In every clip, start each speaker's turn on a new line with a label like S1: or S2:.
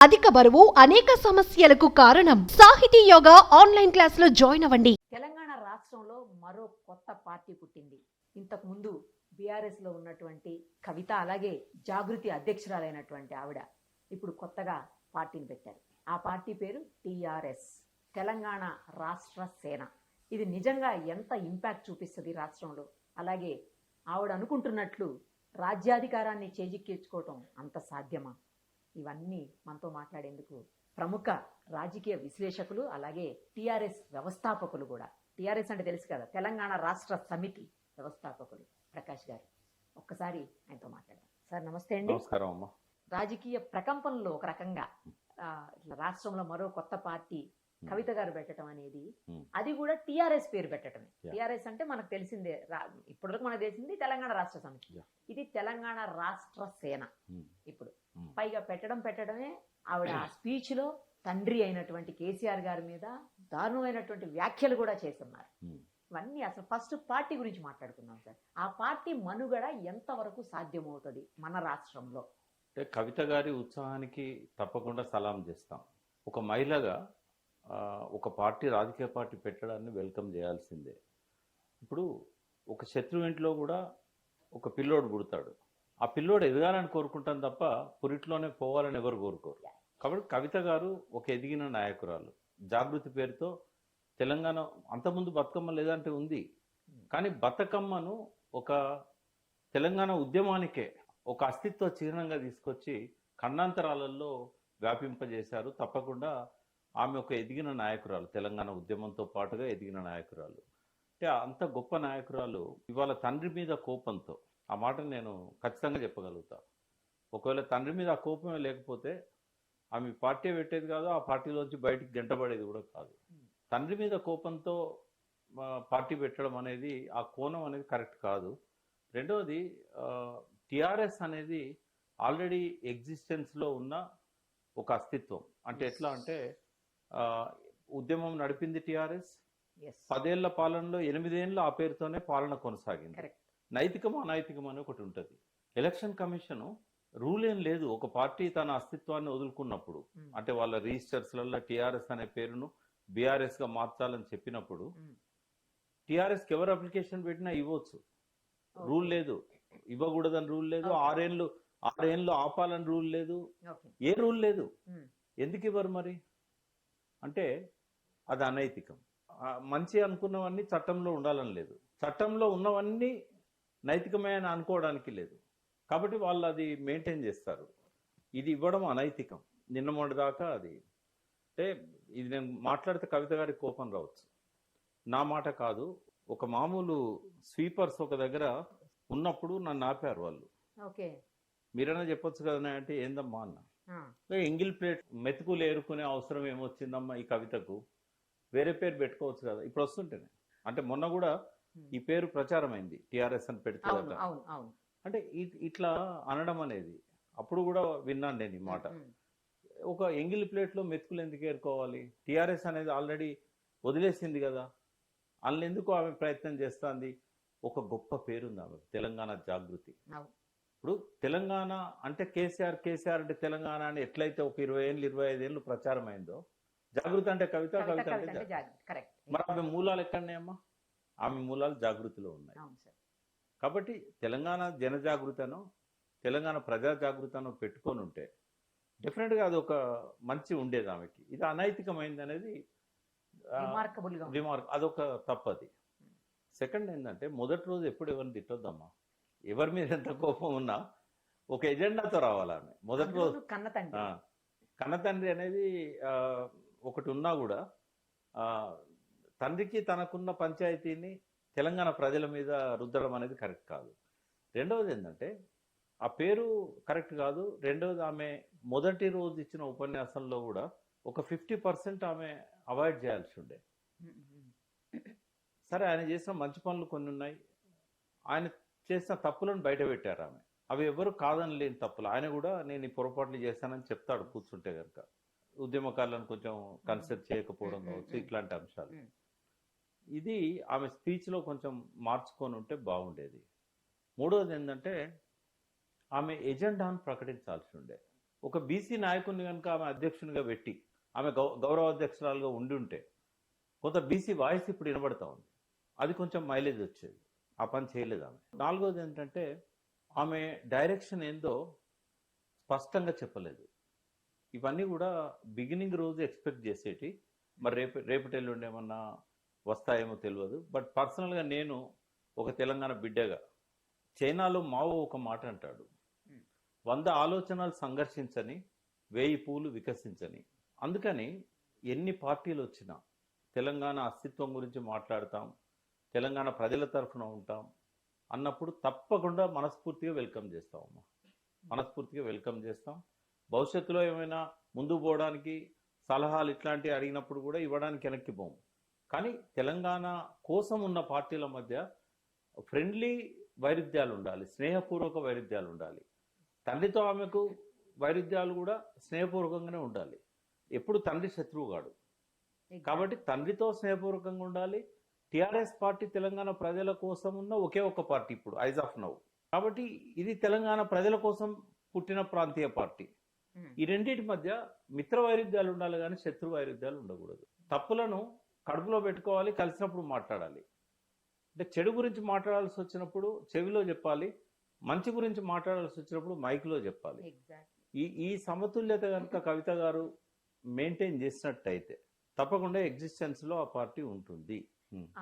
S1: అధిక బరువు అనేక సమస్యలకు కారణం. సాహితీ యోగా ఆన్లైన్ క్లాసులో జాయిన్ అవ్వండి.
S2: తెలంగాణ రాష్ట్రంలో మరో కొత్త పార్టీ పుట్టింది. ఇంతకు ముందు బీఆర్ఎస్ లో ఉన్నటువంటి కవిత, అలాగే జాగృతి అధ్యక్షురాలైనటువంటి ఆవిడ ఇప్పుడు కొత్తగా పార్టీని పెట్టారు. ఆ పార్టీ పేరు టిఆర్ఎస్, తెలంగాణ రాష్ట్ర సేన. ఇది నిజంగా ఎంత ఇంపాక్ట్ చూపిస్తుంది రాష్ట్రంలో, అలాగే ఆవిడ అనుకుంటున్నట్లు రాజ్యాధికారాన్ని చేజిక్కించుకోవటం అంత సాధ్యమా? ఇవన్నీ మనతో మాట్లాడేందుకు ప్రముఖ రాజకీయ విశ్లేషకులు, అలాగే టిఆర్ఎస్ వ్యవస్థాపకులు కూడా. టిఆర్ఎస్ అంటే తెలుసు కదా, తెలంగాణ రాష్ట్ర సమితి వ్యవస్థాపకులు ప్రకాష్ గారు. ఒక్కసారి ఆయనతో మాట్లాడదాం. సార్ నమస్తే అండి.
S3: నమస్కారం అమ్మా.
S2: రాజకీయ ప్రకంపనలో ఒక రకంగా రాష్ట్రంలో మరో కొత్త పార్టీ కవిత గారు పెట్టడం అనేది, అది కూడా టిఆర్ఎస్ పేరు పెట్టడమే. టిఆర్ఎస్ అంటే మనకు తెలిసిందే, ఇప్పటివరకు మనకు తెలిసింది తెలంగాణ రాష్ట్ర సమితి. ఇది తెలంగాణ రాష్ట్ర సేన. ఇప్పుడు పైగా పెట్టడమే ఆవిడ ఆ స్పీచ్ లో తండ్రి అయినటువంటి కేసీఆర్ గారి మీద దారుణమైనటువంటి వ్యాఖ్యలు కూడా చేస్తున్నారు. ఇవన్నీ అసలు ఫస్ట్ పార్టీ గురించి మాట్లాడుకుందాం సార్. ఆ పార్టీ మనుగడ ఎంతవరకు సాధ్యమవుతుంది మన రాష్ట్రంలో?
S3: అంటే కవిత గారి ఉత్సాహానికి తప్పకుండా సలాం చేస్తాం. ఒక మహిళగా ఒక పార్టీ, రాజకీయ పార్టీ పెట్టడాన్ని వెల్కమ్ చేయాల్సిందే. ఇప్పుడు ఒక శత్రువు ఇంట్లో కూడా ఒక పిల్లోడు పుడతాడు. ఆ పిల్లోడు ఎదగాలని కోరుకుంటాం తప్ప పురిట్లోనే పోవాలని ఎవరు కోరుకోరు. కాబట్టి కవిత గారు ఒక ఎదిగిన నాయకురాలు. జాగృతి పేరుతో తెలంగాణ అంతకుముందు బతుకమ్మ లేదంటే ఉంది, కానీ బతుకమ్మను ఒక తెలంగాణ ఉద్యమానికే ఒక అస్తిత్వ చిహ్నంగా తీసుకొచ్చి ఖండాంతరాలలో వ్యాపింపజేశారు. తప్పకుండా ఆమె ఒక ఎదిగిన నాయకురాలు, తెలంగాణ ఉద్యమంతో పాటుగా ఎదిగిన నాయకురాలు. అంటే అంత గొప్ప నాయకురాలు ఇవాళ తండ్రి మీద కోపంతో, ఆ మాటను నేను ఖచ్చితంగా చెప్పగలుగుతా, ఒకవేళ తండ్రి మీద ఆ కోపమే లేకపోతే ఆమె పార్టీ పెట్టేది కాదు, ఆ పార్టీలోంచి బయటికి గంటపడేది కూడా కాదు. తండ్రి మీద కోపంతో పార్టీ పెట్టడం అనేది, ఆ కోణం అనేది కరెక్ట్ కాదు. రెండవది, టిఆర్ఎస్ అనేది ఆల్రెడీ ఎగ్జిస్టెన్స్లో ఉన్న ఒక అస్తిత్వం. అంటే ఎట్లా అంటే, ఉద్యమం నడిపింది టిఆర్ఎస్. 10 ఏళ్ల పాలనలో 8 ఏళ్ళు ఆ పేరుతోనే పాలన కొనసాగింది. నైతికము అనైతికం అని ఒకటి ఉంటుంది. ఎలక్షన్ కమిషన్ రూల్ ఏం లేదు. ఒక పార్టీ తన అస్తిత్వాన్ని వదులుకున్నప్పుడు, అంటే వాళ్ళ రిజిస్టర్స్లలో టిఆర్ఎస్ అనే పేరును బీఆర్ఎస్ గా మార్చాలని చెప్పినప్పుడు టిఆర్ఎస్కి ఎవరు అప్లికేషన్ పెట్టినా ఇవ్వచ్చు. రూల్ లేదు, ఇవ్వకూడదని రూల్ లేదు. 6 ఏళ్ళు ఆపాలని రూల్ లేదు, ఏ రూల్ లేదు. ఎందుకు ఇవ్వరు మరి? అంటే అది అనైతికం. మంచి అనుకున్నవన్నీ చట్టంలో ఉండాలని లేదు, చట్టంలో ఉన్నవన్నీ నైతికమే అని అనుకోవడానికి లేదు. కాబట్టి వాళ్ళు అది మెయింటైన్ చేస్తారు. ఇది ఇవ్వడం అనైతికం. నిన్న మొన్నటిదాకా అది, అంటే ఇది నేను మాట్లాడితే కవిత గారి కోపం రావచ్చు, నా మాట కాదు. ఒక మామూలు స్వీపర్స్ ఒక దగ్గర ఉన్నప్పుడు నన్ను ఆపారు వాళ్ళు. మీరైనా చెప్పొచ్చు కదా అంటే, ఏందమ్మా అన్న, ఎంగిల్ ప్లేట్ మెతుకులు ఏరుకునే అవసరం ఏమొచ్చిందమ్మా ఈ కవితకు, వేరే పేరు పెట్టుకోవచ్చు కదా ఇప్పుడు వస్తుంటేనే. అంటే మొన్న కూడా ఈ పేరు ప్రచారం అయింది, టిఆర్ఎస్ అని పెడితే. అంటే ఇట్లా అనడం అనేది అప్పుడు కూడా విన్నాను నేను ఈ మాట. ఒక ఎంగిల్ ప్లేట్లో మెతుకులు ఎందుకు ఏరుకోవాలి? టిఆర్ఎస్ అనేది ఆల్రెడీ వదిలేసింది కదా, అందులో ఎందుకు ఆమె ప్రయత్నం చేస్తుంది? ఒక గొప్ప పేరుంది ఆమె, తెలంగాణ జాగృతి. ఇప్పుడు తెలంగాణ అంటే కేసీఆర్, కేసీఆర్ అంటే తెలంగాణ అని ఎట్లయితే ఒక 20 ఏళ్ళు 25 ఏళ్ళు ప్రచారం అయిందో, జాగృతి అంటే కవిత, కవిత అంటే జాగృతి. మరి ఆమె మూలాలు ఎక్కడన్నాయమ్మా? ఆమె మూలాలు జాగృతిలో ఉన్నాయి. కాబట్టి తెలంగాణ జనజాగృతనో తెలంగాణ ప్రజా జాగృతనో పెట్టుకొని ఉంటే డెఫినెట్గా అది ఒక మంచి ఉండేది ఆమెకి. ఇది అనైతికమైంది అనేది రిమార్క్, అదొక తప్పది. సెకండ్ ఏంటంటే, మొదటి రోజు ఎప్పుడు ఎవరిని తిట్టొద్దమ్మా. ఎవరి మీద ఎంత కోపం ఉన్నా ఒక ఎజెండాతో రావాలి ఆమె. మొదటి రోజు కన్నతండ్రి అనేది ఒకటి ఉన్నా కూడా తండ్రికి తనకున్న పంచాయతీని తెలంగాణ ప్రజల మీద రుద్దడం అనేది కరెక్ట్ కాదు. రెండవది ఏంటంటే, ఆ పేరు కరెక్ట్ కాదు. రెండవది, ఆమె మొదటి రోజు ఇచ్చిన ఉపన్యాసంలో కూడా ఒక 50% ఆమె అవాయిడ్ చేయాల్సి ఉండే. సరే, ఆయన చేసిన మంచి పనులు కొన్ని ఉన్నాయి, ఆయన చేసిన తప్పులను బయట పెట్టారు ఆమె. అవి ఎవరు కాదని లేని తప్పులు. ఆయన కూడా నేను ఈ పొరపాట్లు చేశానని చెప్తాడు కూర్చుంటే కనుక. ఉద్యమకారులను కొంచెం కన్సిడర్ చేయకపోవడం కావచ్చు, ఇట్లాంటి అంశాలు. ఇది ఆమె స్పీచ్లో కొంచెం మార్చుకొని ఉంటే బాగుండేది. మూడవది ఏంటంటే, ఆమె ఎజెండాను ప్రకటించాల్సి ఉండే. ఒక బీసీ నాయకుడిని కనుక ఆమె అధ్యక్షునిగా పెట్టి ఆమె గౌరవ అధ్యక్షురాలుగా ఉండి ఉంటే కొంత బీసీ వాయిస్ ఇప్పుడు వినబడతా ఉంది. అది కొంచెం మైలేజ్ వచ్చేది. ఆ పని చేయలేదు ఆమె. నాలుగోది ఏంటంటే ఆమె డైరెక్షన్ ఏందో స్పష్టంగా చెప్పలేదు. ఇవన్నీ కూడా బిగినింగ్ రోజు ఎక్స్పెక్ట్ చేసేటి. మరి రేపటి ఎల్లుండి ఏమన్నా వస్తాయేమో తెలియదు. బట్ పర్సనల్గా నేను ఒక తెలంగాణ బిడ్డగా, చైనాలో మావో ఒక మాట అంటాడు, 100 ఆలోచనలు సంఘర్షించని 1000 పూలు వికసించని. అందుకని ఎన్ని పార్టీలు వచ్చినా తెలంగాణ అస్తిత్వం గురించి మాట్లాడతాం, తెలంగాణ ప్రజల తరఫున ఉంటాం అన్నప్పుడు తప్పకుండా మనస్ఫూర్తిగా వెల్కమ్ చేస్తాం అమ్మా. మనస్ఫూర్తిగా వెల్కమ్ చేస్తాం. భవిష్యత్తులో ఏమైనా ముందుకు పోవడానికి సలహాలు ఇట్లాంటివి అడిగినప్పుడు కూడా ఇవ్వడానికి వెనక్కి పోము. కానీ తెలంగాణ కోసం ఉన్న పార్టీల మధ్య ఫ్రెండ్లీ వైరుధ్యాలు ఉండాలి, స్నేహపూర్వక వైరుధ్యాలు ఉండాలి. తండ్రితో ఆమెకు వైరుధ్యాలు కూడా స్నేహపూర్వకంగానే ఉండాలి. ఎప్పుడు తండ్రి శత్రువు కాడు. కాబట్టి తండ్రితో స్నేహపూర్వకంగా ఉండాలి. టిఆర్ఎస్ పార్టీ తెలంగాణ ప్రజల కోసం ఉన్న ఒకే ఒక పార్టీ ఇప్పుడు ఐజ్ ఆఫ్ నౌ. కాబట్టి ఇది తెలంగాణ ప్రజల కోసం పుట్టిన ప్రాంతీయ పార్టీ. ఈ రెండింటి మధ్య మిత్ర వైరుధ్యాలు ఉండాలి కానీ శత్రు వైరుధ్యాలు ఉండకూడదు. తప్పులను కడుపులో పెట్టుకోవాలి, కలిసినప్పుడు మాట్లాడాలి. అంటే చెడు గురించి మాట్లాడాల్సి వచ్చినప్పుడు చెవిలో చెప్పాలి, మంచి గురించి మాట్లాడాల్సి వచ్చినప్పుడు మైక్లో చెప్పాలి. ఈ సమతుల్యత కనుక కవిత గారు మెయింటైన్ చేసినట్టయితే తప్పకుండా ఎగ్జిస్టెన్స్ లో ఆ పార్టీ ఉంటుంది.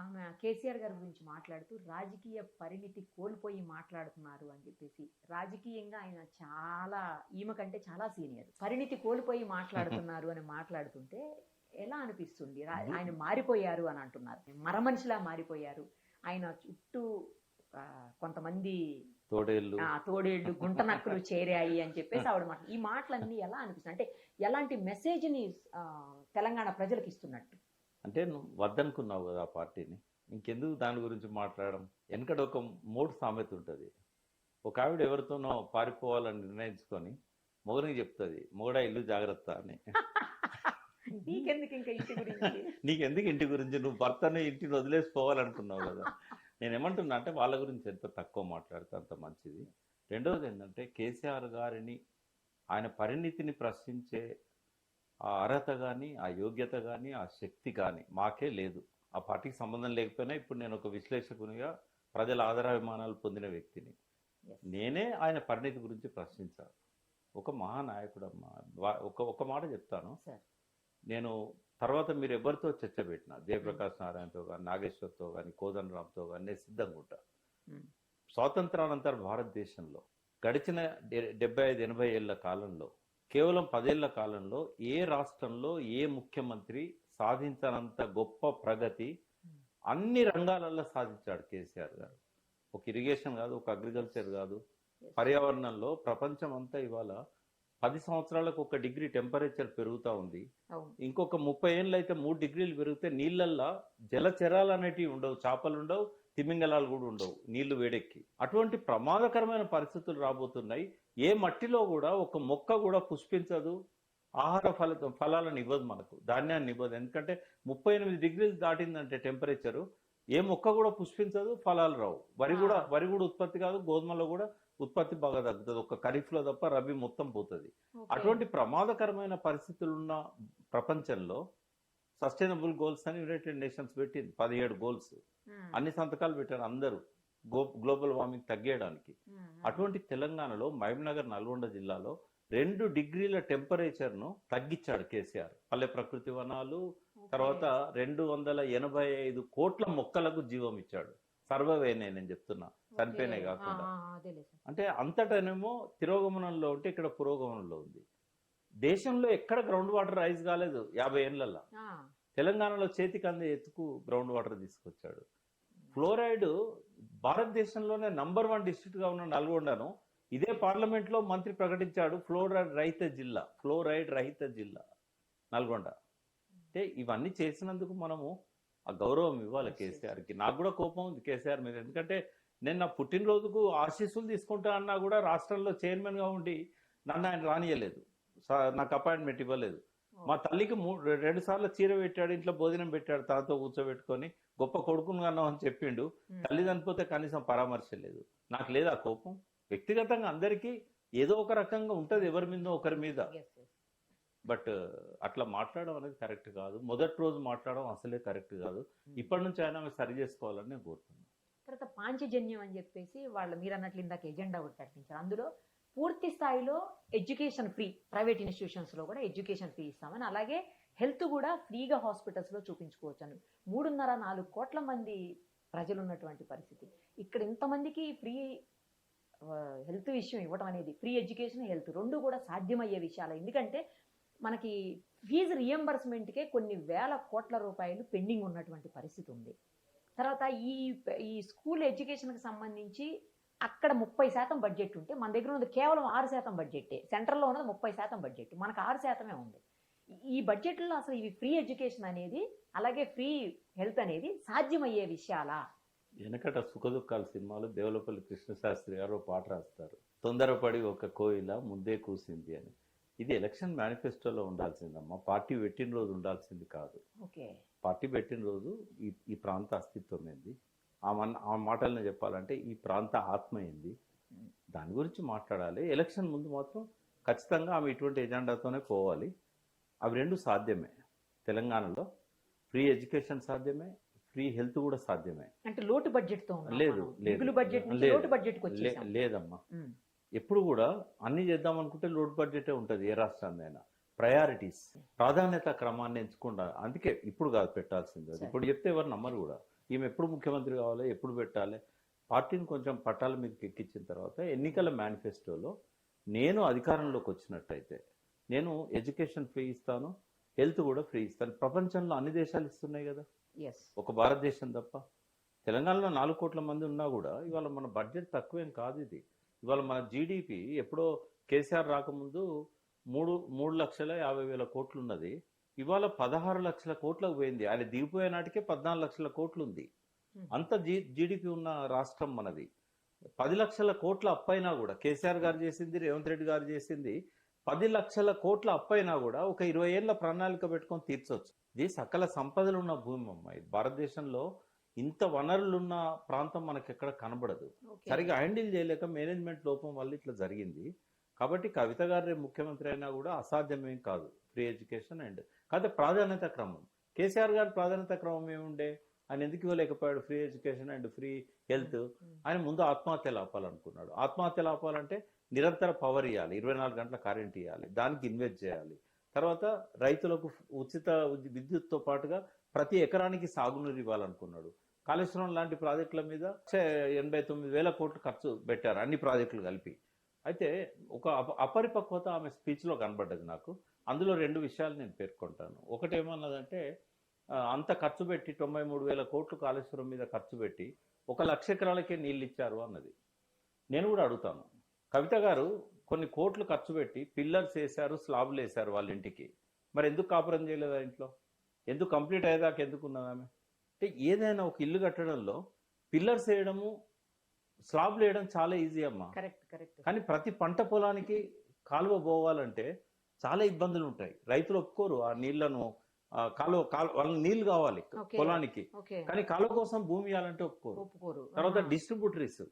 S2: ఆమె కేసీఆర్ గారి గురించి మాట్లాడుతూ రాజకీయ పరిణితి కోల్పోయి మాట్లాడుతున్నారు అని చెప్పేసి, రాజకీయంగా ఆయన చాలా ఈమె కంటే చాలా సీనియర్, పరిణితి కోల్పోయి మాట్లాడుతున్నారు అని మాట్లాడుతుంటే ఎలా అనిపిస్తుంది? ఆయన మారిపోయారు అని అంటున్నారు, మరమనిషిలా మారిపోయారు, ఆయన చుట్టూ కొంతమంది తోడేళ్లు గుంటనక్కలు చేరాయి అని చెప్పేసి ఆవిడ మాట. ఈ మాటలన్నీ ఎలా అనిపిస్తుంది? అంటే ఎలాంటి మెసేజ్ని తెలంగాణ ప్రజలకు ఇస్తున్నట్టు?
S3: అంటే నువ్వు వద్దనుకున్నావు కదా ఆ పార్టీని, ఇంకెందుకు దాని గురించి మాట్లాడడం? వెనకడ ఒక మూడు సామెత ఉంటుంది. ఒక ఆవిడ ఎవరితోనో పారిపోవాలని నిర్ణయించుకొని మొగనికి చెప్తుంది, మొగడా ఇల్లు జాగ్రత్త అని.
S2: నీకెందుకు ఇంకా ఇంటి గురించి?
S3: నీకెందుకు ఇంటి గురించి? నువ్వు భర్తను ఇంటిని వదిలేసిపోవాలనుకున్నావు కదా. నేనేమంటున్నా అంటే వాళ్ళ గురించి ఎంత తక్కువ మాట్లాడితే అంత మంచిది. రెండవది ఏంటంటే కేసీఆర్ గారిని, ఆయన పరిణితిని ప్రశ్నించే ఆ అర్హత కానీ, ఆ యోగ్యత కానీ, ఆ శక్తి కానీ మాకే లేదు. ఆ పార్టీకి సంబంధం లేకపోయినా ఇప్పుడు నేను ఒక విశ్లేషకునిగా ప్రజల ఆదరాభిమానాలు పొందిన వ్యక్తిని. నేనే ఆయన పరిణితి గురించి ప్రశ్నించాను. ఒక మహానాయకుడమ్మా. ఒక మాట చెప్తాను. నేను తర్వాత మీరు ఎవరితో చర్చ పెట్టినా, జయప్రకాష్ నారాయణతో కానీ, నాగేశ్వర్తో కానీ, కోదండరామ్తో కానీ నేను సిద్ధంగా ఉంటా. స్వాతంత్రానంతర భారతదేశంలో గడిచిన 75-80 ఏళ్ల కాలంలో, కేవలం 10 ఏళ్ల కాలంలో ఏ రాష్ట్రంలో ఏ ముఖ్యమంత్రి సాధించనంత గొప్ప ప్రగతి అన్ని రంగాలలో సాధించాడు కేసీఆర్ గారు. ఒక ఇరిగేషన్ కాదు, ఒక అగ్రికల్చర్ కాదు, పర్యావరణంలో ప్రపంచం అంతా ఇవాళ 10 సంవత్సరాలకు 1 డిగ్రీ టెంపరేచర్ పెరుగుతూ ఉంది. ఇంకొక 30 ఏళ్ళు అయితే 3 డిగ్రీలు పెరిగితే నీళ్ళల్లో జలచరాలు అనేటివి ఉండవు, చేపలు ఉండవు, తిమింగలాలు కూడా ఉండవు, నీళ్లు వేడెక్కి. అటువంటి ప్రమాదకరమైన పరిస్థితులు రాబోతున్నాయి. ఏ మట్టిలో కూడా ఒక మొక్క కూడా పుష్పించదు, ఆహార ఫలాలను ఇవ్వదు, మనకు ధాన్యాన్ని ఇవ్వదు. ఎందుకంటే 38 డిగ్రీలు దాటిందంటే టెంపరేచరు, ఏ మొక్క కూడా పుష్పించదు, ఫలాలు రావు. వరి కూడా ఉత్పత్తి కాదు, గోధుమలో కూడా ఉత్పత్తి బాగా తగ్గుతుంది. ఒక ఖరీఫ్లో తప్ప రబీ మొత్తం పోతుంది. అటువంటి ప్రమాదకరమైన పరిస్థితులున్న ప్రపంచంలో సస్టైనబుల్ గోల్స్ అని యునైటెడ్ నేషన్స్ పెట్టింది. 17 గోల్స్, అన్ని సంతకాలు పెట్టారు అందరూ గ్లోబల్ వార్మింగ్ తగ్గేయడానికి. అటువంటి తెలంగాణలో మహబూబ్నగర్, నల్గొండ జిల్లాలో 2 డిగ్రీల టెంపరేచర్ను తగ్గించాడు కేసీఆర్. పల్లె ప్రకృతి వనాలు, తర్వాత 285 కోట్ల మొక్కలకు జీవం ఇచ్చాడు. సర్వైవ్ అయినాయి, నేను చెప్తున్నా, చనిపోయినాయి కాకుండా. అంటే అంతటనేమో తిరోగమనంలో ఉంటే ఇక్కడ పురోగమనంలో ఉంది. దేశంలో ఎక్కడ గ్రౌండ్ వాటర్ రైజ్ కాలేదు 50 ఏళ్లలో. తెలంగాణలో చేతికి అందే ఎత్తుకు గ్రౌండ్ వాటర్ తీసుకొచ్చాడు. ఫ్లోరైడ్ భారతదేశంలోనే నంబర్ 1 డిస్ట్రిక్ట్ గా ఉన్న నల్గొండను ఇదే పార్లమెంట్ లో మంత్రి ప్రకటించాడు ఫ్లోరైడ్ రహిత జిల్లా నల్గొండ. అంటే ఇవన్నీ చేసినందుకు మనము ఆ గౌరవం ఇవ్వాలి కేసీఆర్కి. నాకు కూడా కోపం ఉంది కేసీఆర్ మీద. ఎందుకంటే నేను నా పుట్టినరోజుకు ఆశీస్సులు తీసుకుంటా అన్నా కూడా రాష్ట్రంలో చైర్మన్ గా ఉండి నన్ను ఆయన రానియలేదు, నాకు అపాయింట్మెంట్ ఇవ్వలేదు. మా తల్లికి 2 సార్లు చీర పెట్టాడు, ఇంట్లో భోజనం పెట్టాడు, తనతో కూర్చోబెట్టుకొని గొప్ప కొడుకును కన్నావు అని చెప్పిండు. తల్లి చనిపోతే కనీసం పరామర్శ లేదు. నాకు లేదు ఆ కోపం. వ్యక్తిగతంగా అందరికీ ఏదో ఒక రకంగా ఉంటది ఎవరి మీద ఒకరి మీద.
S2: Yes, yes.
S3: బట్ అట్లా మాట్లాడడం అనేది కరెక్ట్ కాదు. మొదటి రోజు మాట్లాడడం అసలే కరెక్ట్ కాదు. ఇప్పటి నుంచి అయినా ఆమె సరి చేసుకోవాలని నేను కోరుతున్నాను.
S2: తర్వాత పాంచజన్యం అని చెప్పేసి వాళ్ళు మీరు అన్నట్లు ఇందాక ఎజెండా ఒకటి ప్రకటించారు. అందులో పూర్తి స్థాయిలో ఎడ్యుకేషన్ ఫ్రీ, ప్రైవేట్ ఇన్స్టిట్యూషన్స్ లో కూడా ఎడ్యుకేషన్ ఫ్రీ ఇస్తామని, అలాగే హెల్త్ కూడా ఫ్రీగా హాస్పిటల్స్ లో చూపించుకోవచ్చు అని. 3.5-4 కోట్ల మంది ప్రజలు ఉన్నటువంటి పరిస్థితి. ఇక్కడ ఇంతమందికి ఫ్రీ హెల్త్ విషయం ఇవ్వడం అనేది, ఫ్రీ ఎడ్యుకేషన్, హెల్త్ రెండు కూడా సాధ్యమయ్యే విషయాలు. ఎందుకంటే మనకి ఫీజు రియంబర్స్మెంట్కే కొన్ని వేల కోట్ల రూపాయలు పెండింగ్ ఉన్నటువంటి పరిస్థితి ఉంది. తర్వాత ఈ స్కూల్ ఎడ్యుకేషన్కి సంబంధించి అక్కడ 30% బడ్జెట్ ఉంటే మన దగ్గర ఉన్నది కేవలం 6% బడ్జెట్టే. సెంట్రల్లో ఉన్నది 30% బడ్జెట్, మనకు 6% ఉంది. ఈ బడ్జెట్లో అసలు ఇవి ఫ్రీ ఎడ్యుకేషన్ అనేది, అలాగే ఫ్రీ హెల్త్ అనేది సాధ్యమయ్యే విషయాలా?
S3: వెనకట సుఖదుఖాల సినిమాలో దేవులపల్లి కృష్ణశాస్త్రి గారు ఒక పాట రాస్తారు, తొందరపడి ఒక కోయిల ముందే కూసింది అని. ఇది ఎలక్షన్ మేనిఫెస్టోలో ఉండాల్సిందమ్మా, పార్టీ పెట్టిన రోజు ఉండాల్సింది కాదు.
S2: ఓకే,
S3: పార్టీ పెట్టిన రోజు ఈ ప్రాంత అస్తిత్వం ఏంది, ఆ మాటలను చెప్పాలంటే ఈ ప్రాంత ఆత్మ ఏంది, దాని గురించి మాట్లాడాలి. ఎలక్షన్ ముందు మాత్రం ఖచ్చితంగా ఆమె ఇటువంటి ఎజెండాతోనే పోవాలి. అవి రెండు సాధ్యమే. తెలంగాణలో ఫ్రీ ఎడ్యుకేషన్ సాధ్యమే, ఫ్రీ హెల్త్ కూడా సాధ్యమే.
S2: అంటే లోటు బడ్జెట్ తో
S3: లేదు
S2: లోటు బడ్జెట్
S3: లేదమ్మా. ఎప్పుడు కూడా అన్ని చేద్దాం అనుకుంటే లోటు బడ్జెటే ఉంటుంది ఏ రాష్ట్రాన్నైనా. ప్రయారిటీస్, ప్రాధాన్యత క్రమాన్ని ఎంచుకుండా, అందుకే ఇప్పుడు కాదు పెట్టాల్సింది. అది ఇప్పుడు చెప్తే ఎవరు నమ్మరు కూడా. ఈమె ఎప్పుడు ముఖ్యమంత్రి కావాలి, ఎప్పుడు పెట్టాలి, పార్టీని కొంచెం పట్టాల మీదకి ఎక్కించిన తర్వాత ఎన్నికల మేనిఫెస్టోలో నేను అధికారంలోకి వచ్చినట్టయితే నేను ఎడ్యుకేషన్ ఫ్రీ ఇస్తాను, హెల్త్ కూడా ఫ్రీ ఇస్తాను. ప్రపంచంలో అన్ని దేశాలు ఇస్తున్నాయి కదా, ఒక భారతదేశం తప్ప. తెలంగాణలో 4 కోట్ల మంది ఉన్నా కూడా ఇవాళ మన బడ్జెట్ తక్కువేం కాదు. ఇది ఇవాళ మన జీడిపి ఎప్పుడో కేసీఆర్ రాకముందు 3,50,000 కోట్లు ఉన్నది, ఇవాళ 16 లక్షల కోట్లకు పోయింది. ఆయన దిగిపోయే నాటికే 14 లక్షల కోట్లు ఉంది. అంత జీడిపి ఉన్న రాష్ట్రం మనది. 10 లక్షల కోట్ల అప్పైనా కూడా కేసీఆర్ గారు చేసింది, రేవంత్ రెడ్డి గారు చేసింది. 10 లక్షల కోట్ల అప్పైనా కూడా ఒక 20 ఏళ్ల ప్రణాళిక పెట్టుకొని తీర్చొచ్చు. ఇది సకల సంపదలు ఉన్న భూమి అమ్మాయి. భారతదేశంలో ఇంత వనరులున్న ప్రాంతం మనకి ఎక్కడ కనబడదు. సరిగా హ్యాండిల్ చేయలేక మేనేజ్మెంట్ లోపం వల్ల ఇట్లా జరిగింది. కాబట్టి కవిత గారు రేపు ముఖ్యమంత్రి అయినా కూడా అసాధ్యమేం కాదు ఫ్రీ ఎడ్యుకేషన్ అండ్. కాకపోతే ప్రాధాన్యత క్రమం, కేసీఆర్ గారి ప్రాధాన్యత క్రమం ఏముండే, ఆయన ఎందుకు ఇవ్వలేకపోయాడు free education and free health? ఆయన ముందు ఆత్మహత్యలు ఆపాలనుకున్నాడు. ఆత్మహత్యలు ఆపాలంటే నిరంతర పవర్ ఇవ్వాలి, 24 గంటల కరెంట్ ఇవ్వాలి, దానికి ఇన్వెస్ట్ చేయాలి. తర్వాత రైతులకు ఉచిత విద్యుత్తో పాటుగా ప్రతి ఎకరానికి సాగునీరు ఇవ్వాలనుకున్నాడు. కాళేశ్వరం లాంటి ప్రాజెక్టుల మీద 89,000 కోట్లు ఖర్చు పెట్టారు, అన్ని ప్రాజెక్టులు కలిపి. అయితే ఒక అపరిపక్వత ఆమె స్పీచ్లో కనబడ్డది నాకు. అందులో 2 విషయాలు నేను పేర్కొంటాను. ఒకటి ఏమన్నదంటే, అంత ఖర్చు పెట్టి 93,000 కోట్లు కాళేశ్వరం మీద ఖర్చు పెట్టి 1,00,000 ఎకరాలకే నీళ్ళు ఇచ్చారు అన్నది. నేను కూడా అడుగుతాను, కవిత గారు కొన్ని కోట్లు ఖర్చు పెట్టి పిల్లర్స్ వేశారు, స్లాబ్లు వేశారు వాళ్ళ ఇంటికి, మరి ఎందుకు కాపురం చేయలేదు ఆ ఇంట్లో? ఎందుకు కంప్లీట్ అయ్యేదాకా ఎందుకు ఉన్నది ఆమె? అంటే ఏదైనా ఒక ఇల్లు కట్టడంలో పిల్లర్స్ వేయడము, స్లాబ్లు వేయడం చాలా ఈజీ అమ్మా. కానీ ప్రతి పంట పొలానికి కాలువ పోవాలంటే చాలా ఇబ్బందులు ఉంటాయి. రైతులు ఒప్పుకోరు ఆ నీళ్లను, కాలువ వాళ్ళకి నీళ్లు కావాలి పొలానికి, కానీ కాలువ కోసం భూమి ఇవ్వాలంటే ఒప్పుకోరు. తర్వాత డిస్ట్రిబ్యూటరీస్,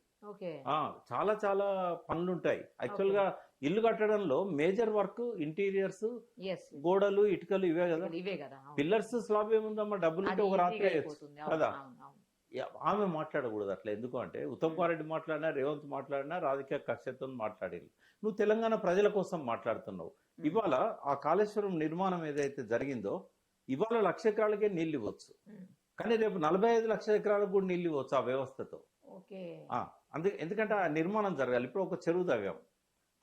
S3: చాలా చాలా పనులు ఉంటాయి. యాక్చువల్ గా ఇల్లు కట్టడంలో మేజర్ వర్క్ ఇంటీరియర్స్, గోడలు, ఇటుకలు ఇవే కదా. పిల్లర్స్, స్లాబ్ ఏముందమ్మా, డబ్బులు ఉంటే ఒక రాత్రి కదా. ఆమె మాట్లాడకూడదు అట్లా. ఎందుకు అంటే ఉత్తమ్ కుమార్ రెడ్డి మాట్లాడినా, రేవంత్ మాట్లాడినా రాజకీయ కక్షతో మాట్లాడేది. నువ్వు తెలంగాణ ప్రజల కోసం మాట్లాడుతున్నావు. ఇవాళ ఆ కాళేశ్వరం నిర్మాణం ఏదైతే జరిగిందో, ఇవాళ 1,00,000 ఎకరాలకే నీళ్ళు ఇవ్వచ్చు, కానీ రేపు 45 లక్షల ఎకరాలకు కూడా నీళ్ళు ఇవ్వచ్చు ఆ వ్యవస్థతో. ఎందుకంటే ఆ నిర్మాణం జరగాలి. ఇప్పుడు ఒక చెరువు తవ్వాం,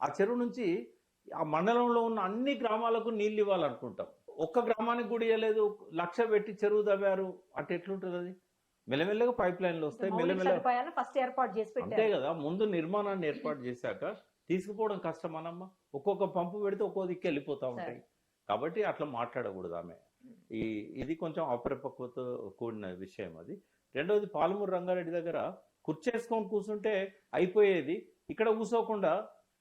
S3: ఆ చెరువు నుంచి ఆ మండలంలో ఉన్న అన్ని గ్రామాలకు నీళ్ళు ఇవ్వాలనుకుంటాం. ఒక్క గ్రామానికి కూడా ఇవ్వలేదు, 1,00,000 పెట్టి చెరువు తవ్వారు అంటే ఎట్లుంటుంది అది? మెల్లమెల్లగా పైప్ లైన్లు వస్తాయి, అంతే కదా. ముందు నిర్మాణాన్ని ఏర్పాటు చేశాక తీసుకుపోవడం కష్టం అనమ్మా. ఒక్కొక్క పంపు పెడితే ఒక్కో దిక్కు వెళ్ళిపోతా ఉంటాయి. కాబట్టి అట్లా మాట్లాడకూడదు ఆమె. ఇది కొంచెం అపరిపక్వత కూడిన విషయం అది. రెండవది, పాలమూరు రంగారెడ్డి దగ్గర కుర్చేసుకొని కూర్చుంటే అయిపోయేది, ఇక్కడ కూర్చోకుండా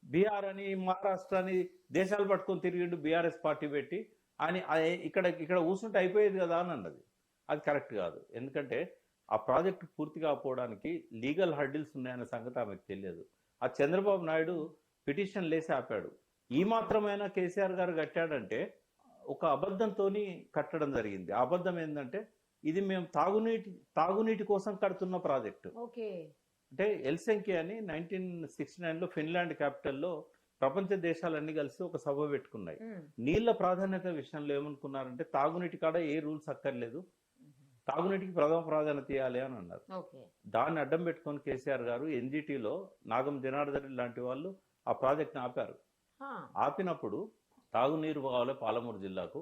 S3: బీహార్ అని, మహారాష్ట్ర అని దేశాలు పట్టుకొని తిరిగిండు బీఆర్ఎస్ పార్టీ పెట్టి అని. ఇక్కడ కూర్చుంటే అయిపోయేది కదా అని అన్నది. అది కరెక్ట్ కాదు. ఎందుకంటే ఆ ప్రాజెక్టు పూర్తి కాకపోవడానికి లీగల్ హర్డిల్స్ ఉన్నాయన్న సంగతి ఆమెకు తెలియదు. ఆ చంద్రబాబు నాయుడు పిటిషన్ లేసి ఆపాడు. ఈ మాత్రమైనా కేసీఆర్ గారు కట్టాడంటే ఒక అబద్ధంతో కట్టడం జరిగింది. ఆ అబద్ధం ఏంటంటే ఇది మేము తాగునీటి కోసం కడుతున్న ప్రాజెక్టు.
S2: ఓకే.
S3: అంటే హెల్సింకి అని 1969లో ఫిన్లాండ్ క్యాపిటల్లో ప్రపంచ దేశాలన్నీ కలిసి ఒక సభ పెట్టుకున్నాయి. నీళ్ల ప్రాధాన్యత విషయంలో ఏమనుకున్నారంటే తాగునీటి కాడ ఏ రూల్స్ అక్కర్లేదు, తాగునీటికి ప్రథమ ప్రాధాన్యత ఇవ్వాలి అని అన్నారు. దాన్ని అడ్డం పెట్టుకొని కేసీఆర్ గారు ఎన్జిటిలో నాగం జనార్దన్ లాంటి వాళ్ళు ఆ ప్రాజెక్ట్ని ఆపారు. ఆపినప్పుడు తాగునీరు కావాలి పాలమూరు జిల్లాకు,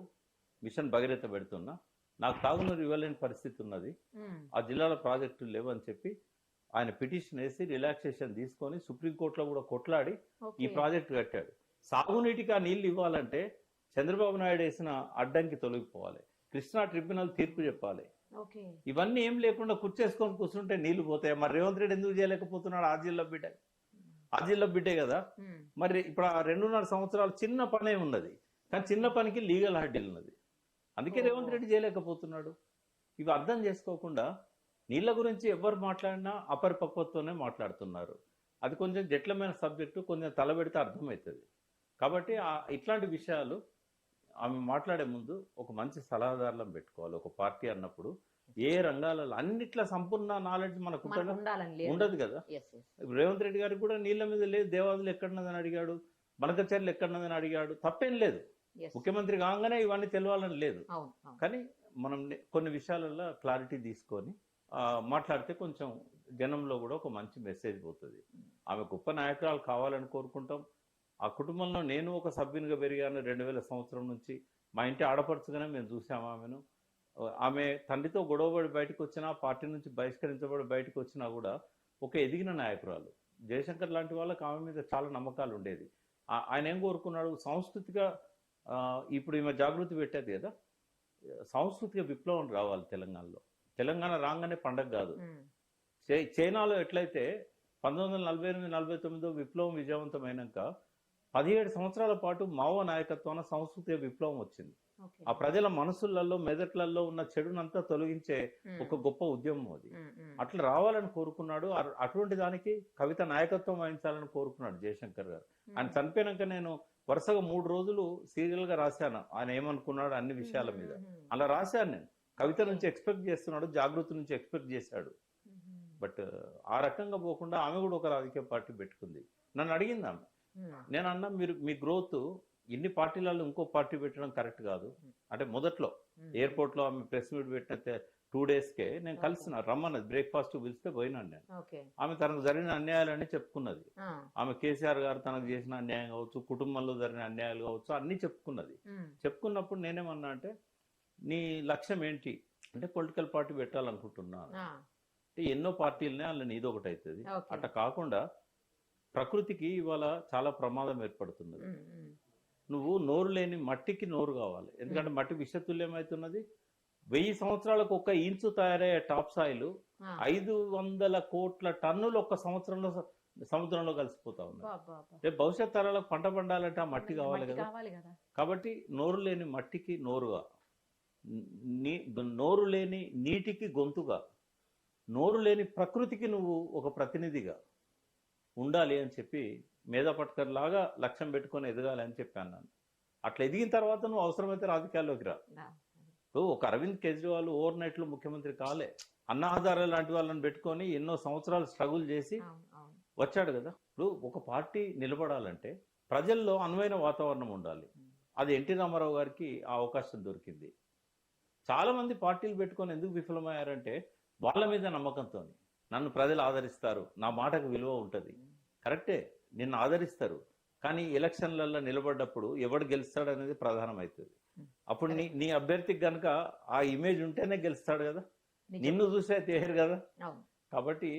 S3: మిషన్ భగీరథ పెడుతున్నా, నాకు తాగునీరు ఇవ్వలేని పరిస్థితి ఉన్నది, ఆ జిల్లాలో ప్రాజెక్టులు లేవని చెప్పి ఆయన పిటిషన్ వేసి రిలాక్సేషన్ తీసుకొని సుప్రీంకోర్టులో కూడా కొట్లాడి ఈ ప్రాజెక్టు కట్టాడు. సాగునీటికి ఆ నీళ్లు ఇవ్వాలంటే చంద్రబాబు నాయుడు వేసిన అడ్డంకి తొలగిపోవాలి, కృష్ణా ట్రిబ్యునల్ తీర్పు చెప్పాలి. ఇవన్నీ ఏం లేకుండా కూర్చేసుకొని కూర్చుంటే నీళ్లు పోతాయి. మరి రేవంత్ రెడ్డి ఎందుకు చేయలేకపోతున్నాడు? ఆ జిల్లా బిడ్డే కదా. మరి ఇప్పుడు ఆ 2.5 సంవత్సరాలు చిన్న పనే ఉన్నది, కానీ చిన్న పనికి లీగల్ హడ్డీలు ఉన్నది. అందుకే రేవంత్ రెడ్డి చేయలేకపోతున్నాడు. ఇవి అర్థం చేసుకోకుండా నీళ్ల గురించి ఎవరు మాట్లాడినా అపరిపక్వతతోనే మాట్లాడుతున్నారు. అది కొంచెం జటిలమైన సబ్జెక్టు, కొంచెం తలబెడితే అర్థమవుతుంది. కాబట్టి ఇట్లాంటి విషయాలు ఆమె మాట్లాడే ముందు ఒక మంచి సలహాదారులను పెట్టుకోవాలి. ఒక పార్టీ అన్నప్పుడు ఏ రంగాలలో అన్నిట్లా సంపూర్ణ నాలెడ్జ్ మనకు ఉండదు కదా. రేవంత్ రెడ్డి గారికి కూడా నీళ్ల మీద లేదు, దేవాదులు ఎక్కడున్నదని అడిగాడు, మనకచర్లు ఎక్కడున్నదని అడిగాడు, తప్పేం లేదు. ముఖ్యమంత్రి కాగానే ఇవన్నీ తెలవాలని లేదు. కానీ మనం కొన్ని విషయాలలో క్లారిటీ తీసుకొని మాట్లాడితే కొంచెం జనంలో కూడా ఒక మంచి మెసేజ్ పోతుంది. ఆమె గొప్ప నాయకురాలు కావాలని కోరుకుంటాం. ఆ కుటుంబంలో నేను ఒక సభ్యునిగా పెరిగాను. 2000 సంవత్సరం నుంచి మా ఇంటి ఆడపడుచుగానే మేము చూసాము ఆమెను. ఆమె తండ్రితో గొడవపడి బయటకు వచ్చినా, పార్టీ నుంచి బహిష్కరించబడి బయటకు వచ్చినా కూడా ఒక ఎదిగిన నాయకురాలు. జయశంకర్ లాంటి వాళ్ళకి ఆమె మీద చాలా నమ్మకాలు ఉండేది. ఆయన ఏం కోరుకున్నాడు? సాంస్కృతిక, ఇప్పుడు ఈమె జాగృతి పెట్టేది కదా, సాంస్కృతిక విప్లవం రావాలి తెలంగాణలో. తెలంగాణ రాగానే పండగ కాదు. చైనాలో ఎట్లయితే 1948-49 విప్లవం విజయవంతమైనాక 17 సంవత్సరాల పాటు మావో నాయకత్వాన సాంస్కృతిక విప్లవం వచ్చింది. ఆ ప్రజల మనసులలో, మెదట్లలో ఉన్న చెడునంతా తొలగించే ఒక గొప్ప ఉద్యమం అది. అట్లా రావాలని కోరుకున్నాడు. అటువంటి దానికి కవిత నాయకత్వం వహించాలని కోరుకున్నాడు జయశంకర్ గారు. ఆయన చనిపోయినాక నేను వరుసగా 3 రోజులు సీరియల్ గా రాశాను ఆయన ఏమనుకున్నాడు అన్ని విషయాల మీద. అలా రాశాను నేను. కవిత నుంచి ఎక్స్పెక్ట్ చేస్తున్నాడు, జాగృతి నుంచి ఎక్స్పెక్ట్ చేశాడు. బట్ ఆ రకంగా పోకుండా ఆమె కూడా ఒక రాజకీయ పార్టీ పెట్టుకుంది. నన్ను అడిగింది ఆమె. నేను అన్నా, మీరు మీ గ్రోత్ ఇన్ని పార్టీలలో ఇంకో పార్టీ పెట్టడం కరెక్ట్ కాదు. అంటే మొదట్లో ఎయిర్పోర్ట్ లో ఆమె ప్రెస్ మీట్ పెట్టిన 2 డేస్కే నేను కలిసిన, రమ్మన్నది, బ్రేక్ఫాస్ట్ పిలిస్తే పోయినాను నేను. ఆమె తనకు జరిగిన అన్యాయాలన్నీ చెప్పుకున్నది. ఆమె కేసీఆర్ గారు తనకు చేసిన అన్యాయం కావచ్చు, కుటుంబంలో జరిగిన అన్యాయాలు కావచ్చు, అన్ని చెప్పుకున్నది. చెప్పుకున్నప్పుడు నేనేమన్నా అంటే, నీ లక్ష్యం ఏంటి అంటే, పొలిటికల్ పార్టీ పెట్టాలనుకుంటున్నాను. అంటే ఎన్నో పార్టీలనే వాళ్ళ నీది ఒకటి అవుతుంది. అట్లా కాకుండా ప్రకృతికి ఇవాళ చాలా ప్రమాదం ఏర్పడుతున్నది. నువ్వు నోరు లేని మట్టికి నోరు కావాలి. ఎందుకంటే మట్టి విషతుల్యమవుతున్నది. 1000 సంవత్సరాలకు 1 ఇంచు తయారయ్యే టాప్ సాయిల్ 500 కోట్ల టన్నులు 1 సంవత్సరంలో సముద్రంలో కలిసిపోతా ఉన్నాయి. రేపు భవిష్యత్ తరాలకు పంట పండాలంటే ఆ మట్టి కావాలి కదా. కాబట్టి నోరు లేని మట్టికి నోరుగా, నోరు లేని నీటికి గొంతుగా, నోరు లేని ప్రకృతికి నువ్వు ఒక ప్రతినిధిగా ఉండాలి అని చెప్పి మేధా పట్కర్ లాగా లక్ష్యం పెట్టుకొని ఎదగాలి అని చెప్పాను నేను. అట్లా ఎదిగిన తర్వాత నువ్వు అవసరమైతే రాజకీయాల్లోకి రా. ఇప్పుడు ఒక అరవింద్ కేజ్రీవాల్ ఓవర్ నైట్ లో ముఖ్యమంత్రి కాలే. అన్నా హజారే లాంటి వాళ్ళని పెట్టుకొని ఎన్నో సంవత్సరాలు స్ట్రగుల్ చేసి వచ్చాడు కదా. ఇప్పుడు ఒక పార్టీ నిలబడాలంటే ప్రజల్లో అనువైన వాతావరణం ఉండాలి. అది ఎన్టీ రామారావు గారికి ఆ అవకాశం దొరికింది. చాలా మంది పార్టీలు పెట్టుకొని ఎందుకు విఫలమయ్యారంటే వాళ్ళ మీద నమ్మకంతో, నన్ను ప్రజలు ఆదరిస్తారు, నా మాటకు విలువ ఉంటుంది. కరెక్టే, నిన్ను ఆదరిస్తారు. కానీ ఎలక్షన్లలో నిలబడ్డప్పుడు ఎవడు గెలుస్తాడు అనేది ప్రధానమవుతుంది. అప్పుడు నీ అభ్యర్థికి కనుక ఆ ఇమేజ్ ఉంటేనే గెలుస్తాడు కదా, నిన్ను చూసే తేరు కదా. కాబట్టి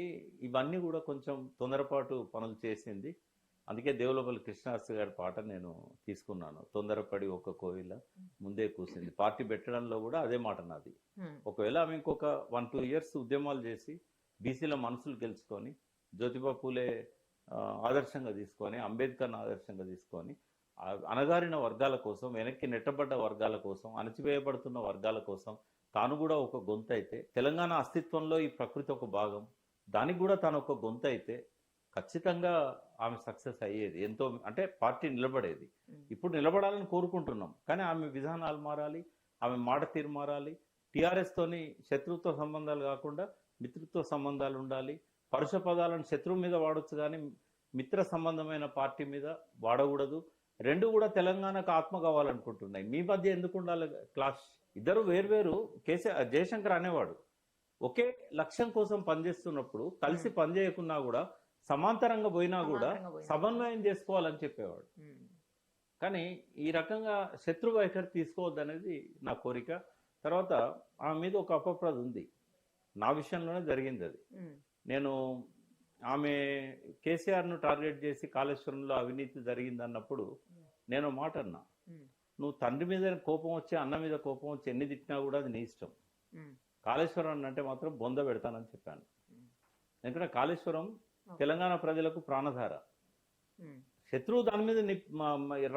S3: ఇవన్నీ కూడా కొంచెం తొందరపాటు పనులు చేసింది. అందుకే దేవులపల్లి కృష్ణాస్త్రి గారి పాట నేను తీసుకున్నాను. తొందరపడి ఒక కోయిల ముందే కూసింది. పార్టీ పెట్టడంలో కూడా అదే మాట నాది. ఒకవేళ ఆమె ఇంకొక 1-2 ఇయర్స్ ఉద్యమాలు చేసి బీసీల మనసులు గెలుచుకొని, జ్యోతిబా పూలే ఆదర్శంగా తీసుకొని, అంబేద్కర్ని ఆదర్శంగా తీసుకొని, అణగారిన వర్గాల కోసం, వెనక్కి నెట్టబడ్డ వర్గాల కోసం, అణచివేయబడుతున్న వర్గాల కోసం తాను కూడా ఒక గొంతు అయితే, తెలంగాణ అస్తిత్వంలో ఈ ప్రకృతి ఒక భాగం, దానికి కూడా తాను ఒక గొంతు అయితే ఖచ్చితంగా ఆమె సక్సెస్ అయ్యేది, ఎంతో అంటే పార్టీ నిలబడేది. ఇప్పుడు నిలబడాలని కోరుకుంటున్నాం, కానీ ఆమె విధానాలు మారాలి, ఆమె మాట తీరు మారాలి. టీఆర్ఎస్ తోని శత్రుత్వ సంబంధాలు కాకుండా మిత్రత్వ సంబంధాలు ఉండాలి. పరుష పదాలను శత్రువు మీద వాడొచ్చు, కానీ మిత్ర సంబంధమైన పార్టీ మీద వాడకూడదు. రెండు కూడా తెలంగాణకు ఆత్మ కావాలనుకుంటున్నాయి. మీ మధ్య ఎందుకు ఉండాలి క్లాష్? ఇద్దరు వేర్వేరు. జయశంకర్ అనేవాడు, ఒకే లక్ష్యం కోసం పనిచేస్తున్నప్పుడు కలిసి పనిచేయకున్నా కూడా సమాంతరంగా పోయినా కూడా సమన్వయం చేసుకోవాలని చెప్పేవాడు. కానీ ఈ రకంగా శత్రు వైఖరి తీసుకోవద్దనేది నా కోరిక. తర్వాత ఆమె మీద ఒక అపప్రద ఉంది, నా విషయంలోనే జరిగింది అది. నేను ఆమె కేసీఆర్ను టార్గెట్ చేసి కాళేశ్వరంలో అవినీతి జరిగింది అన్నప్పుడు నేను మాట అన్నా, నువ్వు తండ్రి మీద కోపం వచ్చి అన్న మీద కోపం వచ్చి ఎన్ని తిట్టినా కూడా అది నీ ఇష్టం. కాళేశ్వరం అంటే మాత్రం బొంద పెడతానని చెప్పాను. ఎందుకంటే కాళేశ్వరం తెలంగాణ ప్రజలకు ప్రాణధార. శత్రువు దాని మీద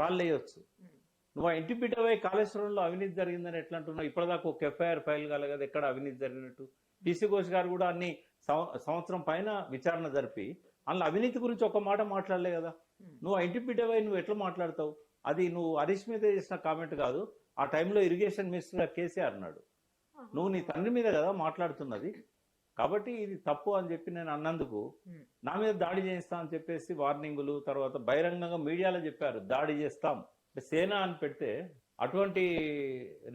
S3: రాళ్ళేయచ్చు. నువ్వు ఆ ఇంటి బిడ్డవై కాళేశ్వరంలో అవినీతి జరిగిందని ఎట్లా అంటున్నావు? ఇప్పటిదాకా ఒక ఎఫ్ఐఆర్ ఫైల్ కాలే కదా ఎక్కడ అవినీతి జరిగినట్టు. పీసీ ఘోష్ గారు కూడా అన్ని సంవత్సరం పైన విచారణ జరిపి అందులో అవినీతి గురించి ఒక మాట మాట్లాడలే కదా. నువ్వు ఆ ఇంటి బిడ్డవై నువ్వు ఎట్లా మాట్లాడతావు? అది నువ్వు హరీష్ మీద చేసిన కామెంట్ కాదు, ఆ టైంలో ఇరిగేషన్ మినిస్టర్ కేసీఆర్ అన్నాడు. నువ్వు నీ తండ్రి మీద కదా మాట్లాడుతున్నది, కాబట్టి ఇది తప్పు అని చెప్పి నేను అన్నందుకు నా మీద దాడి చేయిస్తా అని చెప్పేసి వార్నింగులు, తర్వాత బహిరంగంగా మీడియాలో చెప్పారు దాడి చేస్తాం. సేన అని పెడితే అటువంటి